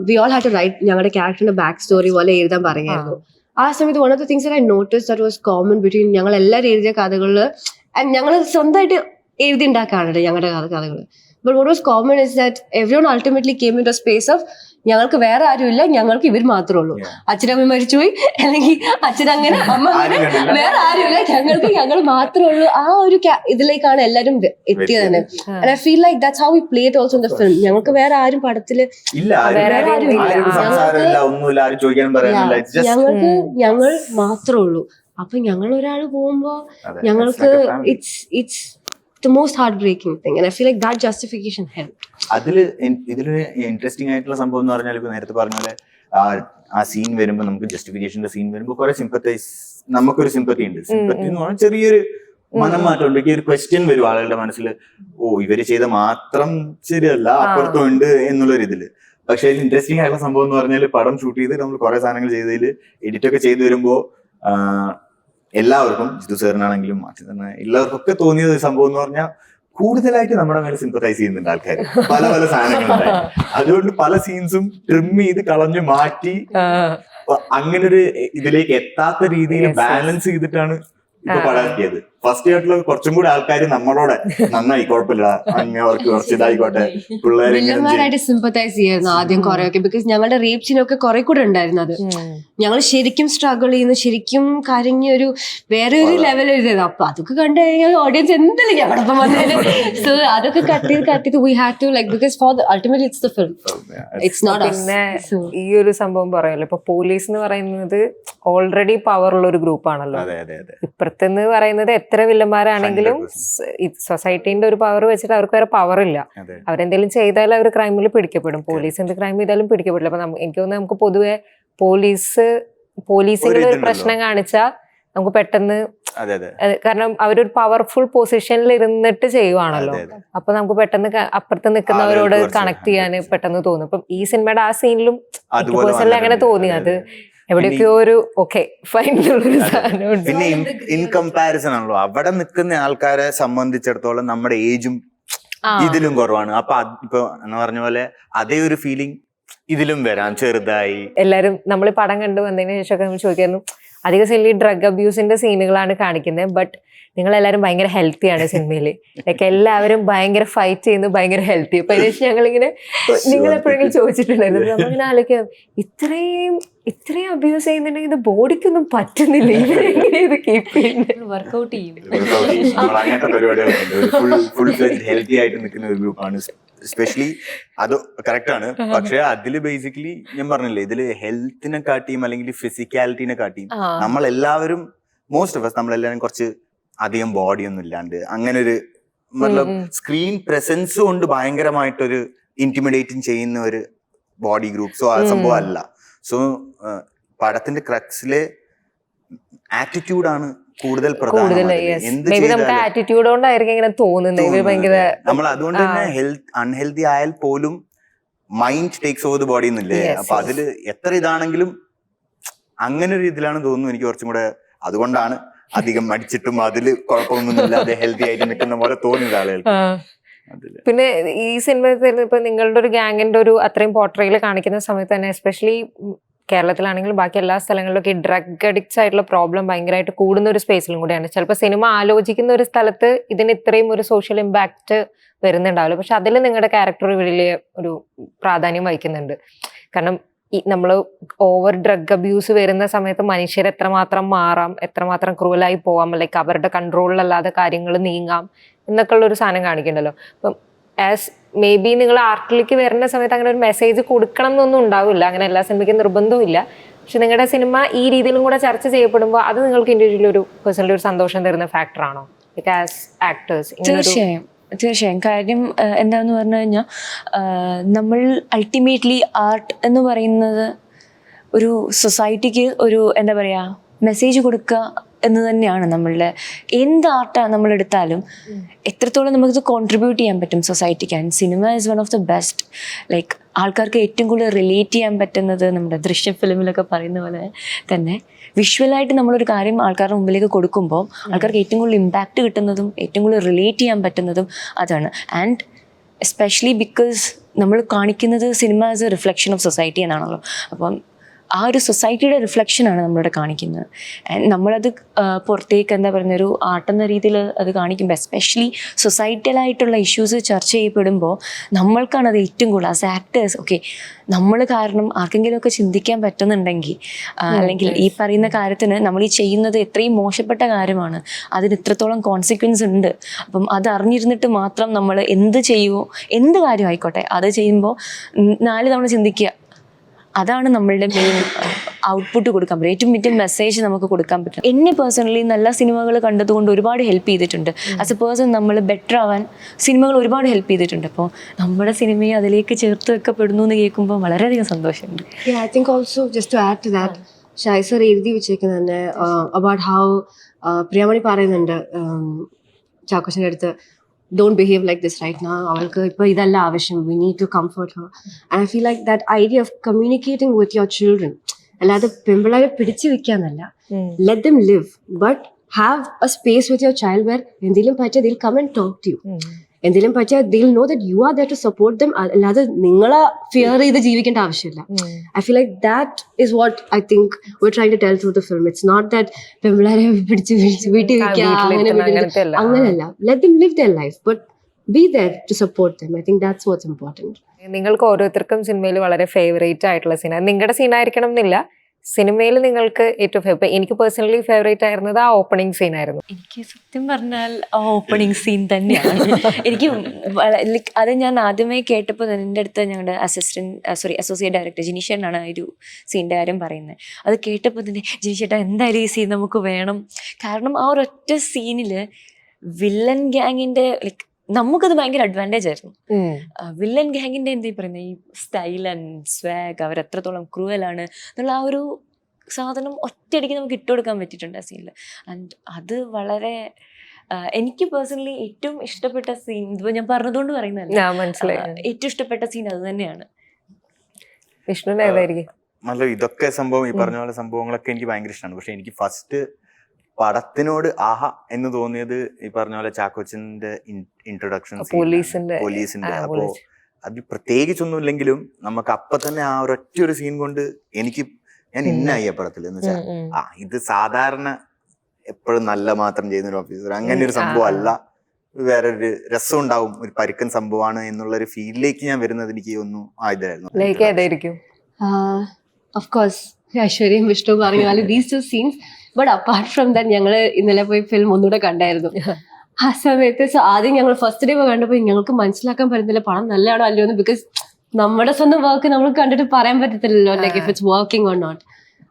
we all had to write ഞങ്ങളുടെ ക്യാരക്ടറിന്റെ ബാക്ക് സ്റ്റോറി പോലെ എഴുതാൻ പറഞ്ഞായിരുന്നു. ആ സമയത്ത് one of the things that I noticed that was common between ഞങ്ങൾ എല്ലാവരും എഴുതിയ കഥകളിൽ, ആൻഡ് ഞങ്ങൾ സ്വന്തമായിട്ട് എഴുതി ഉണ്ടാക്കാറുണ്ട് ഞങ്ങളുടെ കഥകൾ. But what was common is that everyone ultimately came into a space of ഞങ്ങൾക്ക് വേറെ ആരുമില്ല, ഞങ്ങൾക്ക് ഇവർ മാത്രമേ ഉള്ളൂ. അച്ഛനമ്മ മരിച്ചുപോയി, അല്ലെങ്കിൽ അച്ഛൻ അങ്ങനെ അമ്മ അങ്ങനെ, വേറെ ആരുമില്ല, ഞങ്ങൾ മാത്രമേ ഉള്ളൂ. ആ ഒരു ഇതിലേക്കാണ് എല്ലാരും എത്തിയത് തന്നെ. And I feel like that's how we play it also in the film. ഞങ്ങൾക്ക് വേറെ ആരും പടത്തില് ഞങ്ങൾ മാത്രമേ ഉള്ളൂ. അപ്പൊ ഞങ്ങൾ ഒരാൾ പോകുമ്പോ ഞങ്ങൾക്ക് the most heartbreaking thing. And I feel like that justification helped. ഇതില് ഇൻട്രസ്റ്റിംഗ് ആയിട്ടുള്ള സംഭവം എന്ന് പറഞ്ഞാൽ ഇപ്പൊ നേരത്തെ പറഞ്ഞ പോലെ ആ സീൻ വരുമ്പോ നമുക്ക് ജസ്റ്റിഫിക്കേഷന്റെ സീൻ വരുമ്പോ കുറെ നമുക്കൊരു സിമ്പത്തി ഉണ്ട്. സിമ്പത്തി എന്ന് പറഞ്ഞാൽ ചെറിയൊരു മനം മാറ്റം ഉണ്ട്. ഒരു ക്വസ്റ്റ്യൻ വരും ആളുകളുടെ മനസ്സിൽ, ഇവര് ചെയ്ത മാത്രം ശരിയല്ല, അപ്പുറത്തും ഉണ്ട് എന്നുള്ളൊരു ഇതില്. പക്ഷെ ഇൻട്രസ്റ്റിംഗ് ആയിട്ടുള്ള സംഭവം എന്ന് പറഞ്ഞാൽ പടം ഷൂട്ട് ചെയ്ത് നമ്മൾ കുറെ സാധനങ്ങൾ ചെയ്തതിൽ എഡിറ്റ് ഒക്കെ ചെയ്ത് വരുമ്പോ എല്ലാവർക്കും, ജിത്തു സാറിനാണെങ്കിലും എല്ലാവർക്കും ഒക്കെ തോന്നിയത് സംഭവം എന്ന് പറഞ്ഞാൽ കൂടുതലായിട്ട് നമ്മുടെ മേലെ സിമ്പത്തൈസ് ചെയ്യുന്നുണ്ട് ആൾക്കാർ. പല പല സാധനങ്ങളുണ്ടായി. അതുകൊണ്ട് പല സീൻസും ട്രിം ചെയ്ത് കളഞ്ഞു മാറ്റി അങ്ങനൊരു ഇതിലേക്ക് എത്താത്ത രീതിയിൽ ബാലൻസ് ചെയ്തിട്ടാണ് ഇപ്പൊ പടാക്കിയത്. ഫസ്റ്റ് ആയിട്ടുള്ള കുറച്ചും കൂടി ആൾക്കാർ നമ്മളോടെ നന്നായി, കുഴപ്പമില്ല, അങ്ങനെ അവർക്ക് കുറച്ച് ഇതായിക്കോട്ടെ, വില്ലന്മാരായിട്ട് സിമ്പത്തൈസ് ചെയ്യായിരുന്നു ആദ്യം കുറെയൊക്കെ. ബിക്കോസ് ഞങ്ങളുടെ റേപ്പ് സീനൊക്കെ കുറെ കൂടെ ഉണ്ടായിരുന്നു. അത് ഞങ്ങൾ ശരിക്കും സ്ട്രഗിൾ ചെയ്യുന്നു, ശരിക്കും കരഞ്ഞ ഒരു വേറെ ഒരു ലെവൽ എഴുതിയത്. അപ്പൊ അതൊക്കെ കണ്ടു കഴിഞ്ഞാൽ ഓഡിയൻസ് എന്തെങ്കിലും ഞങ്ങളൊപ്പം വന്നത്. സോ അതൊക്കെ കട്ട് ചെയ്ത് we had to like, because for ultimately it's the film, it's not us. പിന്നെ ഈ ഒരു സംഭവം പറയാമല്ലോ, ഇപ്പൊ പോലീസ് എന്ന് പറയുന്നത് ഓൾറെഡി പവർ ഉള്ള ഒരു ഗ്രൂപ്പ് ആണല്ലോ. ഇപ്പുറത്തെന്ന് പറയുന്നത് എത്ര വില്ലന്മാരാണെങ്കിലും സൊസൈറ്റീന്റെ ഒരു പവർ വെച്ചിട്ട് അവർക്ക് വേറെ പവർ ഇല്ല. അവരെന്തെങ്കിലും ചെയ്താൽ അവർ ക്രൈമിൽ പിടിക്കപ്പെടും. പോലീസ് എന്ത് ക്രൈം ചെയ്താലും പിടിക്കപ്പെടില്ല. അപ്പൊ എനിക്ക് തോന്നുന്നു നമുക്ക് പൊതുവെ പോലീസിന്റെ ഒരു പ്രശ്നം കാണിച്ചാൽ നമുക്ക് പെട്ടെന്ന്, കാരണം അവരൊരു പവർഫുൾ പൊസിഷനിൽ ഇരുന്നിട്ട് ചെയ്യുവാണല്ലോ. അപ്പൊ നമുക്ക് പെട്ടെന്ന് അപ്പുറത്ത് നിൽക്കുന്നവരോട് കണക്ട് ചെയ്യാൻ പെട്ടെന്ന് തോന്നും. ഇപ്പം ഈ സിനിമയുടെ ആ സീനിലും പേഴ്സണലി അങ്ങനെ തോന്നി. അത് എവിടെയൊക്കെയോ ഒരു ഫൈനുള്ളൊരു സാധനമുണ്ട്. പിന്നെ ഇൻ കമ്പാരിസൺ ആണല്ലോ അവിടെ നിൽക്കുന്ന ആൾക്കാരെ സംബന്ധിച്ചിടത്തോളം നമ്മുടെ ഏജും ഇതിലും കുറവാണ്. അപ്പൊ ഇപ്പൊ എന്ന് പറഞ്ഞ പോലെ അതേ ഒരു ഫീലിംഗ് ഇതിലും വരാം, ചെറുതായി. എല്ലാരും നമ്മൾ പടം കണ്ടു വന്നതിന് ശേഷമൊക്കെ നമ്മൾ ചോദിക്കായിരുന്നു, അധിക സീനിൽ ഡ്രഗ് അബ്യൂസിന്റെ സീനുകളാണ് കാണിക്കുന്നത്, ബട്ട് നിങ്ങൾ എല്ലാവരും ഭയങ്കര ഹെൽത്തിയാണ് സിനിമയിൽ. ലൈക്ക് എല്ലാവരും ഭയങ്കര ഫൈറ്റ് ചെയ്യുന്നു, ഭയങ്കര ഹെൽത്തി. അപ്പൊ അതിനുശേഷം ഞങ്ങളിങ്ങനെ, നിങ്ങൾ എപ്പോഴെങ്കിലും ചോദിച്ചിട്ടുണ്ടായിരുന്നു, നമ്മളിങ്ങനെ ആലോചിക്കാം, ഇത്രയും അബ്യൂസ് ചെയ്യുന്നുണ്ടെങ്കിൽ ഇത് ബോഡിക്കൊന്നും പറ്റുന്നില്ല, ഇവരെങ്ങനെ ഇത് കീപ്പ് ചെയ്യുന്നത്, വർക്ക്ഔട്ട് ചെയ്യും. അങ്ങനത്തെ പരിപാടികളുണ്ട്. ഫുൾ ഹെൽത്തി ആയിട്ട് നിൽക്കുന്ന ഒരു ഗ്രൂപ്പാണ്. എസ്പെഷ്യലി അത് കറക്റ്റ് ആണ്. പക്ഷെ അതില് ബേസിക്കലി ഞാൻ പറഞ്ഞില്ലേ, ഇതില് ഹെൽത്തിനെ കാട്ടിയും അല്ലെങ്കിൽ ഫിസിക്കാലിറ്റിനെ കാട്ടിയും നമ്മളെല്ലാവരും, മോസ്റ്റ് ഓഫ് us നമ്മളെല്ലാവരും കുറച്ച് അധികം ബോഡി ഒന്നും ഇല്ലാണ്ട് അങ്ങനെ ഒരു സ്ക്രീൻ പ്രസൻസ് കൊണ്ട് ഭയങ്കരമായിട്ടൊരു ഇന്റിമിഡേറ്റിംഗ് ചെയ്യുന്ന ഒരു ബോഡി ഗ്രൂപ്പ്. സോ ആ സംഭവം അല്ല. സോ പടത്തിന്റെ ക്രക്സിലെ ആറ്റിറ്റ്യൂഡാണ് കൂടുതൽ പ്രധാനം. ആറ്റിറ്റ്യൂഡ് കൊണ്ടായിരിക്കും ഇങ്ങനെ തോന്നുന്നത്. നമ്മൾ അതുകൊണ്ട് തന്നെ അൺഹെൽത്തി ആയാൽ പോലും mind takes over the body എന്നില്ലേ. അപ്പൊ അതില് എത്ര ഇതാണെങ്കിലും അങ്ങനെ ഒരു ഇതിലാണ് തോന്നുന്നു എനിക്ക് കുറച്ചും കൂടെ. അതുകൊണ്ടാണ് അധികം മടിച്ചിട്ടും അതില് കുഴപ്പമൊന്നുമില്ലാതെ ഹെൽത്തി ആയിട്ട് നിൽക്കുന്ന പോലെ തോന്നിയത് ആളുകൾക്ക്. പിന്നെ ഈ സിനിമ ഇപ്പൊ നിങ്ങളുടെ ഒരു ഗാങ്ങിന്റെ ഒരു അത്രയും പോർട്രയിൽ കാണിക്കുന്ന സമയത്ത് തന്നെ, എസ്പെഷ്യലി കേരളത്തിലാണെങ്കിലും ബാക്കി എല്ലാ സ്ഥലങ്ങളിലൊക്കെ ഈ ഡ്രഗ് അഡിക്ട്സ് ആയിട്ടുള്ള പ്രോബ്ലം ഭയങ്കരമായിട്ട് കൂടുന്ന ഒരു സ്പേസിലും കൂടെയാണ്. ചിലപ്പോൾ സിനിമ ആലോചിക്കുന്ന ഒരു സ്ഥലത്ത് ഇതിന് ഇത്രയും ഒരു സോഷ്യൽ ഇമ്പാക്റ്റ് വരുന്നുണ്ടാവില്ല, പക്ഷെ അതിൽ നിങ്ങളുടെ ക്യാരക്ടർ വലിയ ഒരു പ്രാധാന്യം വഹിക്കുന്നുണ്ട്. കാരണം നമ്മൾ ഓവർ ഡ്രഗ് അബ്യൂസ് വരുന്ന സമയത്ത് മനുഷ്യർ എത്രമാത്രം മാറാം, എത്രമാത്രം ക്രൂവലായി പോവാം, ലൈക്ക് അവരുടെ കൺട്രോളിലല്ലാതെ കാര്യങ്ങൾ നീങ്ങാം എന്നൊക്കെ ഉള്ള ഒരു സാധനം കാണിക്കണ്ടല്ലോ. അപ്പം ആസ് മേ ബി നിങ്ങൾ ആർട്ടിലേക്ക് വരുന്ന സമയത്ത് അങ്ങനെ ഒരു മെസ്സേജ് കൊടുക്കണം എന്നൊന്നും ഉണ്ടാവില്ല, അങ്ങനെ എല്ലാ സിനിമയ്ക്കും നിർബന്ധവും ഇല്ല. പക്ഷെ നിങ്ങളുടെ സിനിമ ഈ രീതിയിലും കൂടെ ചർച്ച ചെയ്യപ്പെടുമ്പോൾ അത് നിങ്ങൾക്ക് ഇൻഡിവിജ്വലി ഒരു പേഴ്സണലി ഒരു സന്തോഷം തരുന്ന ഫാക്ടറാണോ ലൈക്ക് ആസ് ആക്ടേഴ്സ്? തീർച്ചയായും. കാര്യം എന്താന്ന് പറഞ്ഞു കഴിഞ്ഞാൽ, നമ്മൾ അൾട്ടിമേറ്റ്ലി ആർട്ട് എന്ന് പറയുന്നത് ഒരു സൊസൈറ്റിക്ക് ഒരു എന്താ പറയുക മെസ്സേജ് കൊടുക്കുക എന്ന് തന്നെയാണ്. നമ്മളുടെ എന്ത് ആർട്ടാണ് നമ്മളെടുത്താലും എത്രത്തോളം നമുക്കിത് കോൺട്രിബ്യൂട്ട് ചെയ്യാൻ പറ്റും സൊസൈറ്റിക്ക്. And cinema is one of the best. Like ആൾക്കാർക്ക് ഏറ്റവും കൂടുതൽ റിലേറ്റ് ചെയ്യാൻ പറ്റുന്നത് നമ്മുടെ ദൃശ്യം ഫിലിമിലൊക്കെ പറയുന്ന പോലെ തന്നെ വിഷ്വലായിട്ട് നമ്മളൊരു കാര്യം ആൾക്കാരുടെ മുമ്പിലേക്ക് കൊടുക്കുമ്പോൾ ആൾക്കാർക്ക് ഏറ്റവും കൂടുതൽ ഇമ്പാക്റ്റ് കിട്ടുന്നതും ഏറ്റവും കൂടുതൽ റിലേറ്റ് ചെയ്യാൻ പറ്റുന്നതും അതാണ്. ആൻഡ് എസ്പെഷ്യലി ബിക്കോസ് നമ്മൾ കാണിക്കുന്നത് cinema as A reflection of society എന്നാണല്ലോ. അപ്പം ആ ഒരു സൊസൈറ്റിയുടെ റിഫ്ലക്ഷനാണ് നമ്മളിവിടെ കാണിക്കുന്നത്. ആൻഡ് നമ്മളത് പുറത്തേക്ക് എന്താ പറയുന്ന ഒരു ആർട്ടെന്ന രീതിയിൽ അത് കാണിക്കുമ്പോൾ, എസ്പെഷ്യലി സൊസൈറ്റിയലായിട്ടുള്ള ഇഷ്യൂസ് ചർച്ച ചെയ്യപ്പെടുമ്പോൾ നമ്മൾക്കാണ് അത് ഏറ്റവും കൂടുതൽ ആസ് ആക്ടേഴ്സ്. ഓക്കെ, നമ്മൾ കാരണം ആർക്കെങ്കിലുമൊക്കെ ചിന്തിക്കാൻ പറ്റുന്നുണ്ടെങ്കിൽ, അല്ലെങ്കിൽ ഈ പറയുന്ന കാര്യത്തിന് നമ്മൾ ഈ ചെയ്യുന്നത് എത്രയും മോശപ്പെട്ട കാര്യമാണ്, അതിന് ഇത്രത്തോളം കോൺസിക്വൻസ് ഉണ്ട്. അപ്പം അത് അറിഞ്ഞിരുന്നിട്ട് മാത്രം നമ്മൾ എന്ത് ചെയ്യുമോ, എന്ത് കാര്യം ആയിക്കോട്ടെ അത് ചെയ്യുമ്പോൾ 4 തവണ ചിന്തിക്കുക. അതാണ് നമ്മളുടെ മെയിൻ ഔട്ട്പുട്ട് കൊടുക്കാൻ പറ്റും, ഏറ്റവും വലിയ മെസ്സേജ് നമുക്ക് കൊടുക്കാൻ പറ്റും. എന്നെ പേഴ്സണലി നല്ല സിനിമകൾ കണ്ടതുകൊണ്ട് ഒരുപാട് ഹെൽപ്പ് ചെയ്തിട്ടുണ്ട്. ആസ് എ പേഴ്സൺ നമ്മൾ ബെറ്റർ ആവാൻ സിനിമകൾ ഒരുപാട് ഹെൽപ്പ് ചെയ്തിട്ടുണ്ട്. അപ്പോൾ നമ്മുടെ സിനിമയെ അതിലേക്ക് ചേർത്ത് വെക്കപ്പെടുന്നു എന്ന് കേൾക്കുമ്പോൾ വളരെയധികം സന്തോഷമുണ്ട്. Yeah, I think also just to add to that, Shai sir എഴുതി വെച്ചേക്കുന്നത് തന്നെ അബൌട്ട് ഹൗ പ്രിയമണി പറയുന്നുണ്ട് ചാക്കോച്ചൻ്റെ അടുത്ത്, don't behave like this right now. അവൾക്ക് ഇപ്പോൾ ഇതല്ല ആവശ്യം, we need to comfort her. And I feel like that idea of communicating with your children, അല്ലാതെ പെൺപിള്ളേരെ പിടിച്ചു വെക്കാന്നല്ല, let them live, but have a space with your child where എന്തെങ്കിലും പറ്റിയാൽ they'll come and talk to you. എന്തെങ്കിലും പറ്റിയാൽ they'll know that you are there to support them. അല്ലാതെ നിങ്ങളെ ഫിയർ ചെയ്ത് ജീവിക്കേണ്ട ആവശ്യമില്ല. I feel like that is what I think we're trying to tell through the film. It's not that പെൺപിള്ളേരെ പിടിച്ച് വീട്ടിൽ വെക്കുക അങ്ങനെയല്ല. Let them live their life, but be there to support them. I think that's what's important. നിങ്ങൾക്ക് ഓരോരുത്തർക്കും സിനിമയിൽ വളരെ ഫേവറേറ്റ് ആയിട്ടുള്ള സീൻ, നിങ്ങളുടെ സീൻ ആയിരിക്കണം എന്നില്ല, സിനിമയിൽ നിങ്ങൾക്ക് ഏറ്റവും ഫേവറേറ്റ്. എനിക്ക് പേഴ്സണലി ഫേവറേറ്റ് ആയിരുന്നത് ആ ഓപ്പണിംഗ് സീൻ ആയിരുന്നു. എനിക്ക് സത്യം പറഞ്ഞാൽ ആ ഓപ്പണിംഗ് സീൻ തന്നെയാണ് എനിക്ക് ലൈക്ക് അത് ഞാൻ ആദ്യമായി കേട്ടപ്പോൾ തന്നെ എൻ്റെ അടുത്ത് ഞങ്ങളുടെ അസോസിയേറ്റ് ഡയറക്ടർ ജിനീഷേട്ടനാണ് ഒരു സീൻ്റെ കാര്യം പറയുന്നത്. അത് കേട്ടപ്പോൾ തന്നെ ജിനീഷേട്ടാ എന്തായാലും ഈ സീൻ നമുക്ക് വേണം. കാരണം ആ ഒരൊറ്റ സീനിൽ വില്ലൻ ഗ്യാങ്ങിൻ്റെ ലൈക്ക് നമുക്കത് ഭയങ്കര അഡ്വാൻറ്റേജ് ആയിരുന്നു. വില്ലൻ ഗ്യാങ്ങിൻ്റെ എന്താ പറയുന്നത്, ഈ സ്റ്റൈൽ ആൻഡ് സ്വാഗ്, അവർ എത്രത്തോളം ക്രൂവലാണ് എന്നുള്ള ആ ഒരു സാധനം ഒറ്റയടിക്ക് നമുക്ക് ഇട്ടുകൊടുക്കാൻ പറ്റിയിട്ടുണ്ട് ആ സീനിൽ. ആൻഡ് അത് വളരെ എനിക്ക് പേഴ്സണലി ഏറ്റവും ഇഷ്ടപ്പെട്ട സീൻ, ഇതിപ്പോൾ ഞാൻ പറഞ്ഞതുകൊണ്ട് പറയുന്നതല്ല, മനസ്സിലായി, ഏറ്റവും ഇഷ്ടപ്പെട്ട സീൻ അത് തന്നെയാണ്. വിഷ്ണുവിന് ഏതായിരിക്കും? നല്ല ഇതൊക്കെ സംഭവം ഈ പറഞ്ഞ പോലെ സംഭവങ്ങളൊക്കെ എനിക്ക് ഭയങ്കര ഇഷ്ടമാണ്. പക്ഷെ എനിക്ക് ഫസ്റ്റ് പടത്തിനോട് ആഹാ എന്ന് തോന്നിയത് ഈ പറഞ്ഞ പോലെ ചാക്കോച്ചന്റെ ഇൻട്രൊഡക്ഷൻ, പോലീസിന്റെ. അപ്പോ അത് പ്രത്യേകിച്ചൊന്നും ഇല്ലെങ്കിലും നമുക്ക് അപ്പൊ തന്നെ ആ ഒരൊറ്റ ഒരു സീൻ കൊണ്ട് ഞാൻ ഇന്നായി ആ പടത്തിൽ എന്ന് വെച്ചാൽ ഇത് സാധാരണ എപ്പോഴും നല്ല മാത്രം ചെയ്യുന്ന ഒരു ഓഫീസർ, അങ്ങനെ ഒരു സംഭവം അല്ല, വേറൊരു രസം ഉണ്ടാവും, ഒരു പരുക്കൻ സംഭവമാണ് എന്നുള്ള ഒരു ഫീലിലേക്ക് ഞാൻ വരുന്നത് എനിക്ക് ഒന്നും ഏതായിരിക്കും? Of course, ഐശ്വര്യയും വിഷ്ണു പറഞ്ഞ പോലെ these two scenes. But apart from that ഞങ്ങൾ ഇന്നലെ പോയി ഫിലിം ഒന്നുകൂടെ കണ്ടായിരുന്നു. ആ സമയത്ത് ആദ്യം ഞങ്ങൾ ഫസ്റ്റ് ഡേ പോയി കണ്ടപ്പോൾ ഞങ്ങൾക്ക് മനസ്സിലാക്കാൻ പറ്റുന്നില്ല പടം നല്ലതാണോ അല്ലയോ എന്ന്. ബിക്കോസ് നമ്മുടെ സ്വന്തം വർക്ക് നമ്മൾ കണ്ടിട്ട് പറയാൻ പറ്റത്തില്ലല്ലോ, like if it's working or not.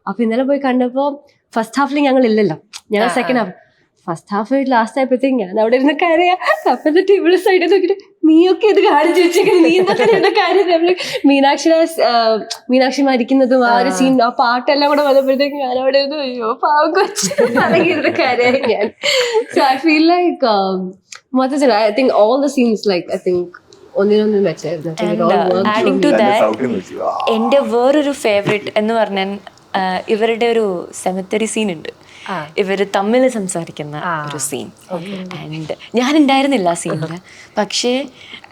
അപ്പൊ ഇന്നലെ പോയി കണ്ടപ്പോൾ ഫസ്റ്റ് ഹാഫിൽ ഞങ്ങൾ ഇല്ലല്ലോ, ഞങ്ങൾ second half. First half last ആയപ്പോഴത്തേക്ക് ഞാൻ അവിടെ ഇരുന്ന് കരയാം. അപ്പത്തെ ടേബിൾ സൈഡിൽ നോക്കിയിട്ട് നീയൊക്കെ ഇത് കാണിച്ചു വെച്ചേക്കുന്നത്, നീ എന്തൊക്കെ കാര്യം. നമ്മള് മീനാക്ഷി മരിക്കുന്നതും ആ ഒരു സീൻ, ആ പാട്ടെല്ലാം കൂടെ വന്നപ്പോഴത്തേക്ക് ഞാൻ അവിടെ ഇരുന്ന് അയ്യോ പാവം കൊച്ചു ഇരുന്ന് കരയായി ഞാൻ. സോ ഐ ഫീൽ ലൈക്ക് മൊത്തത്തിൽ I think all the scenes like I think ഒന്നിനൊന്നും വെച്ചായിരുന്നു. ആഡിങ് ടു ദാറ്റ് എൻ്റെ വേറൊരു ഫേവറേറ്റ് എന്ന് പറഞ്ഞാൽ ഇവരുടെ ഒരു സെമിത്തറി സീൻ ഉണ്ട്, ഇവര് തമ്മിൽ സംസാരിക്കുന്ന ഒരു സീൻ. ആൻഡ് ഞാൻ ഉണ്ടായിരുന്നില്ല ആ സീനിൽ, പക്ഷേ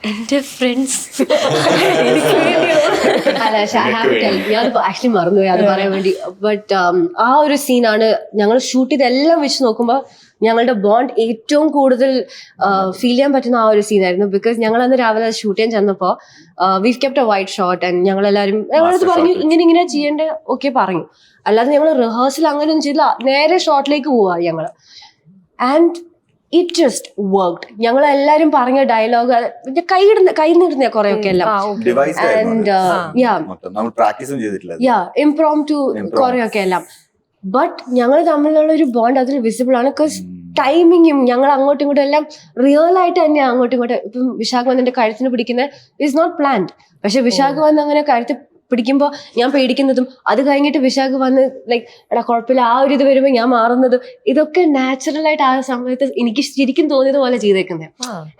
എൻ്റെ ഫ്രണ്ട്സ് ഞാൻ ആക്ച്വലി മറന്നുപോയി അത് പറയാൻ വേണ്ടി. ബട്ട് ആ ഒരു സീനാണ് ഞങ്ങൾ ഷൂട്ട് ചെയ്തെല്ലാം വെച്ച് നോക്കുമ്പോൾ ഞങ്ങളുടെ ബോണ്ട് ഏറ്റവും കൂടുതൽ ഫീൽ ചെയ്യാൻ പറ്റുന്ന ആ ഒരു സീനായിരുന്നു. ബിക്കോസ് ഞങ്ങൾ അന്ന് രാവിലെ ഷൂട്ട് ചെയ്യാൻ ചെന്നപ്പോൾ we've kept a white shot and ഞങ്ങളത് പറഞ്ഞു ഇങ്ങനെ ചെയ്യേണ്ട ഓക്കെ പറഞ്ഞു. അല്ലാതെ ഞങ്ങൾ റിഹേഴ്സൽ അങ്ങനെയൊന്നും ചെയ്തില്ല, നേരെ ഷോട്ടിലേക്ക് പോവാ ഞങ്ങൾ. And it just worked. ഞങ്ങൾ എല്ലാരും പറഞ്ഞ ഡയലോഗ് കൈ നിടുന്ന കുറെ ഒക്കെ എല്ലാം ഇംപ്രോംപ്റ്റു കുറെ ഒക്കെ എല്ലാം. ബട്ട് ഞങ്ങൾ തമ്മിലുള്ള ഒരു ബോണ്ട് അതിൽ വിസിബിൾ ആണ്. ബിക്കോസ് ടൈമിങ്ങും ഞങ്ങൾ അങ്ങോട്ടും ഇങ്ങോട്ടും എല്ലാം റിയൽ ആയിട്ട് തന്നെയാണ് അങ്ങോട്ടും ഇങ്ങോട്ടും. ഇപ്പം വിശാഖ് വന്ന് എന്റെ കഴുത്തിന് പിടിക്കുന്നത് ഇസ് നോട്ട് പ്ലാൻഡ്, പക്ഷെ വിശാഖ് വന്ന് അങ്ങനെ കഴുത്ത് പിടിക്കുമ്പോൾ ഞാൻ പേടിക്കുന്നതും അത് കഴിഞ്ഞിട്ട് വിശാഖ് വന്ന് ലൈക്ക് എടാ കുഴപ്പമില്ല ആ ഒരു ഇത് വരുമ്പോൾ ഞാൻ മാറുന്നതും ഇതൊക്കെ നാച്ചുറൽ ആയിട്ട് ആ സമയത്ത് എനിക്ക് ശരിക്കും തോന്നിയത് പോലെ ചെയ്തേക്കുന്നത്.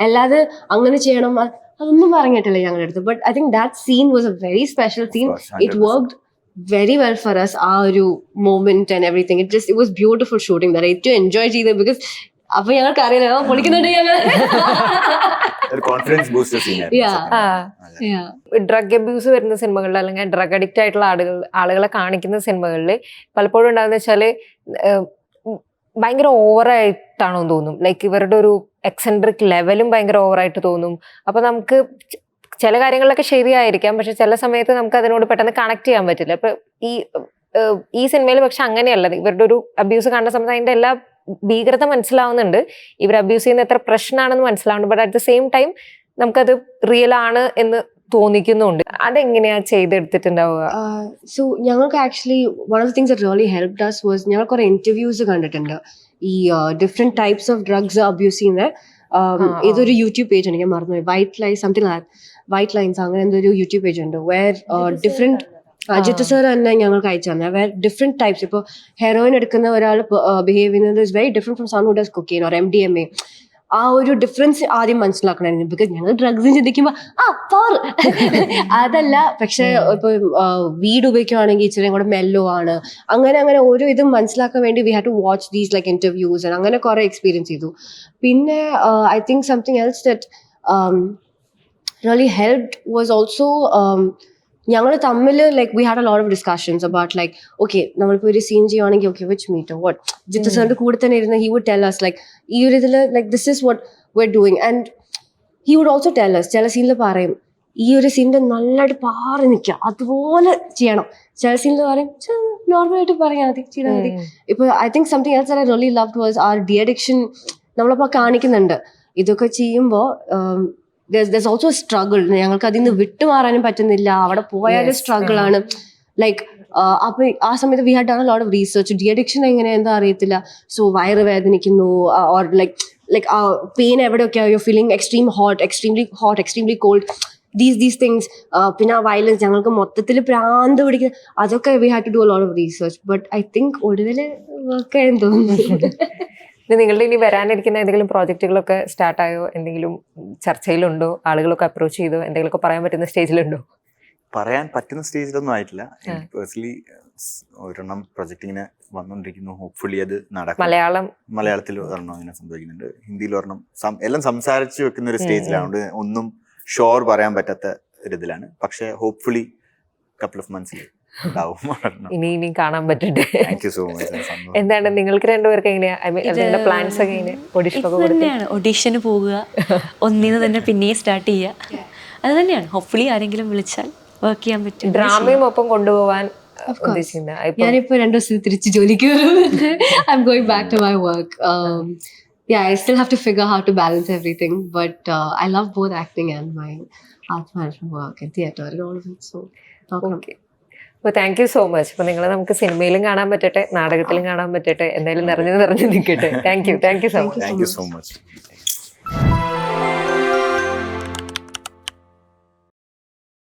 അല്ലാതെ അങ്ങനെ ചെയ്യണം അതൊന്നും പറഞ്ഞിട്ടില്ല ഞങ്ങളുടെ അടുത്ത്. But I think that scene was a very special scene. It worked very well for us, our moment and everything. It was beautiful shooting that I to enjoy ചെയ്തത്. ബിക്കോസ് അപ്പൊ ഞങ്ങൾക്ക് അറിയില്ല പൊളിക്കുന്നുണ്ട് ഞങ്ങൾ. ഡ്രഗ് അബ്യൂസ് വരുന്ന സിനിമകളിൽ അല്ലെങ്കിൽ ഡ്രഗ് അഡിക്റ്റ് ആയിട്ടുള്ള ആളുകളെ കാണിക്കുന്ന സിനിമകളിൽ പലപ്പോഴും ഉണ്ടാകുന്ന വെച്ചാല് ഭയങ്കര ഓവറായിട്ടാണോ തോന്നും, ലൈക്ക് ഇവരുടെ ഒരു എക്സെൻട്രിക് ലെവലും ഭയങ്കര ഓവറായിട്ട് തോന്നും. അപ്പൊ നമുക്ക് ചില കാര്യങ്ങളിലൊക്കെ ശരിയായിരിക്കാം, പക്ഷെ ചില സമയത്ത് നമുക്ക് അതിനോട് പെട്ടെന്ന് കണക്ട് ചെയ്യാൻ പറ്റില്ല. അപ്പൊ ഈ സിനിമയിൽ പക്ഷെ അങ്ങനെയല്ല. ഇവരുടെ ഒരു അബ്യൂസ് കാണുന്ന സമയത്ത് അതിന്റെ എല്ലാ ഭീകരത മനസ്സിലാവുന്നുണ്ട്, ഇവർ അബ്യൂസ് ചെയ്യുന്ന എത്ര പ്രശ്നമാണെന്ന് മനസ്സിലാവുന്നുണ്ട്. But at the same time നമുക്കത് റിയൽ ആണ് എന്ന് തോന്നിക്കുന്നുണ്ട്. അതെങ്ങനെയാ ചെയ്തെടുത്തിട്ടുണ്ടാവുക? സോ ഞങ്ങൾക്ക് actually one of the things that really helped us was ഞങ്ങൾ കുറെ ഇന്റർവ്യൂസ് കണ്ടിട്ടുണ്ട് ഈ different types of drugs abuse ചെയ്യുന്ന ഏതൊരു യൂട്യൂബ് പേജ് ഉണ്ട്, ഞാൻ മറന്നു, white line something white lines അങ്ങനെ എന്തൊരു യൂട്യൂബ് പേജ് ഉണ്ട് വേർ ഡിഫറെന്റ് ജിത്തു സർ തന്നെ ഞങ്ങൾക്ക് അയച്ചു തന്നെ വേർ ഡിഫറെന്റ് ടൈപ്സ്. ഇപ്പോൾ ഹെറോയിൻ എടുക്കുന്ന ഒരാൾ ബിഹേവ് ചെയ്യുന്നത് is very different from sun who does cocaine or MDMA. ആ ഒരു ഡിഫറൻസ് ആദ്യം മനസ്സിലാക്കണമായിരുന്നു. ബിക്കോസ് ഞങ്ങൾ ഡ്രഗ്സ് ചിന്തിക്കുമ്പോൾ പവർ അതല്ല, പക്ഷെ ഇപ്പൊ വീട് ഉപയോഗിക്കുകയാണെങ്കിൽ ഇച്ചിരി കൂടെ മെല്ലോ ആണ്. അങ്ങനെ അങ്ങനെ ഓരോ ഇതും മനസ്സിലാക്കാൻ വേണ്ടി we have to watch these like interviews അങ്ങനെ കുറെ എക്സ്പീരിയൻസ് ചെയ്തു. പിന്നെ I think something else that really helped was also ഞങ്ങൾ തമ്മിൽ like we had a lot of discussions about like okay നമ്മളിപ്പോൾ ഒരു സീൻ ചെയ്യുവാണെങ്കിൽ ഓക്കെ വിച്ച് മീറ്റോ വാട്ട് ജിത്തു സാറിന്റെ കൂടെ തന്നെ ഇരുന്ന് he would tell us like ഈ ഒരു ഇതിൽ like this is what we're doing and he would also tell us ചില സീനിൽ പറയും ഈ ഒരു സീനിന്റെ നല്ലതായിട്ട് പാറി നിൽക്കുക അതുപോലെ ചെയ്യണം, ചില സീനിൽ പറയും നോർമലായിട്ട് പറയാം മതി ചെയ്താൽ മതി. ഇപ്പൊ I think something else I really loved was our de-addiction. നമ്മളിപ്പോൾ കാണിക്കുന്നുണ്ട് ഇതൊക്കെ ചെയ്യുമ്പോൾ there's also a struggle. ഞങ്ങൾക്ക് അതിൽ നിന്ന് വിട്ടുമാറാനും പറ്റുന്നില്ല, അവിടെ പോയാലും സ്ട്രഗിൾ ആണ്. ലൈക്ക് അപ്പൊ ആ സമയത്ത് we had done a lot of research. De-addiction എങ്ങനെ എന്താ അറിയത്തില്ല. സോ വയറ് വേദനിക്കുന്നു ഓർ ലൈക്ക് പെയിൻ എവിടെയൊക്കെയാ, you feeling extreme hot, extremely cold, these things. പിന്നെ വയലൻസ് ഞങ്ങൾക്ക് മൊത്തത്തിൽ പ്രാന്ത് പിടിക്കുന്ന അതൊക്കെ we had to do a lot of research. But I think ഒടുവിൽ വർക്ക് ആയെന്ന് തോന്നുന്നു. നിങ്ങളുടെ ഇനി വരാനിരിക്കുന്ന ഏതെങ്കിലും പ്രോജക്റ്റുകളൊക്കെ സ്റ്റാർട്ടായോ, എന്തെങ്കിലും ചർച്ചയിലുണ്ടോ, ആളുകളൊക്കെ അപ്രോച്ച് ചെയ്തോ, എന്തെങ്കിലുമൊക്കെ പറയാൻ പറ്റുന്ന സ്റ്റേജിലുണ്ടോ? പറയാൻ പറ്റുന്ന സ്റ്റേജിലൊന്നും ആയിട്ടില്ല. എനിക്ക് പേഴ്സണലി ഒരെണ്ണം പ്രൊജക്ട് ഇങ്ങനെ വന്നുകൊണ്ടിരിക്കുന്നു. ഹോപ്പ്ഫുള്ളി അത് നടക്കും. മലയാളത്തിൽ ഒരെണ്ണം ഇങ്ങനെ സംഭവിക്കുന്നുണ്ട്, ഹിന്ദിയിൽ ഒരെണ്ണം, എല്ലാം സംസാരിച്ച് വെക്കുന്ന ഒരു സ്റ്റേജിലാണ്. ഒന്നും ഷുവർ പറയാൻ പറ്റാത്ത ഒരു ഇതിലാണ്. പക്ഷെ ഹോപ്പ്ഫുള്ളി കപ്പിൾ ഓഫ് മന്ത്സിൽ ഇനി കാണാൻ പറ്റട്ടെ. Thank you so much. എന്താണ് നിങ്ങൾക്ക് രണ്ടുപേർക്ക് എങ്ങനെയാ പ്ലാൻസ് ഒക്കെ തന്നെയാണ് ഓഡീഷന് പോകുക, ഒന്നിന്ന് തന്നെ പിന്നെയും സ്റ്റാർട്ട് ചെയ്യുക, അത് തന്നെയാണ്. ഹോപ്പ്ഫുള്ളി ആരെങ്കിലും വിളിച്ചാൽ വർക്ക് ചെയ്യാൻ പറ്റും. ഡ്രാമയും ഒപ്പം കൊണ്ടുപോകാൻ ഞാനിപ്പോ 2 ദിവസം തിരിച്ച് ജോലിക്ക് വരുന്നുണ്ട്. I'm going back to my work. Yeah, I still have to figure how to balance everything, but I love both acting and my art management work and theatre and all of it. So, okay. അപ്പോൾ താങ്ക് യു സോ മച്ച്. അപ്പോൾ നിങ്ങളെ നമുക്ക് സിനിമയിലും കാണാൻ പറ്റട്ടെ, നാടകത്തിലും കാണാൻ പറ്റട്ടെ, എന്തായാലും നിറഞ്ഞു നിൽക്കട്ടെ. Thank you so much.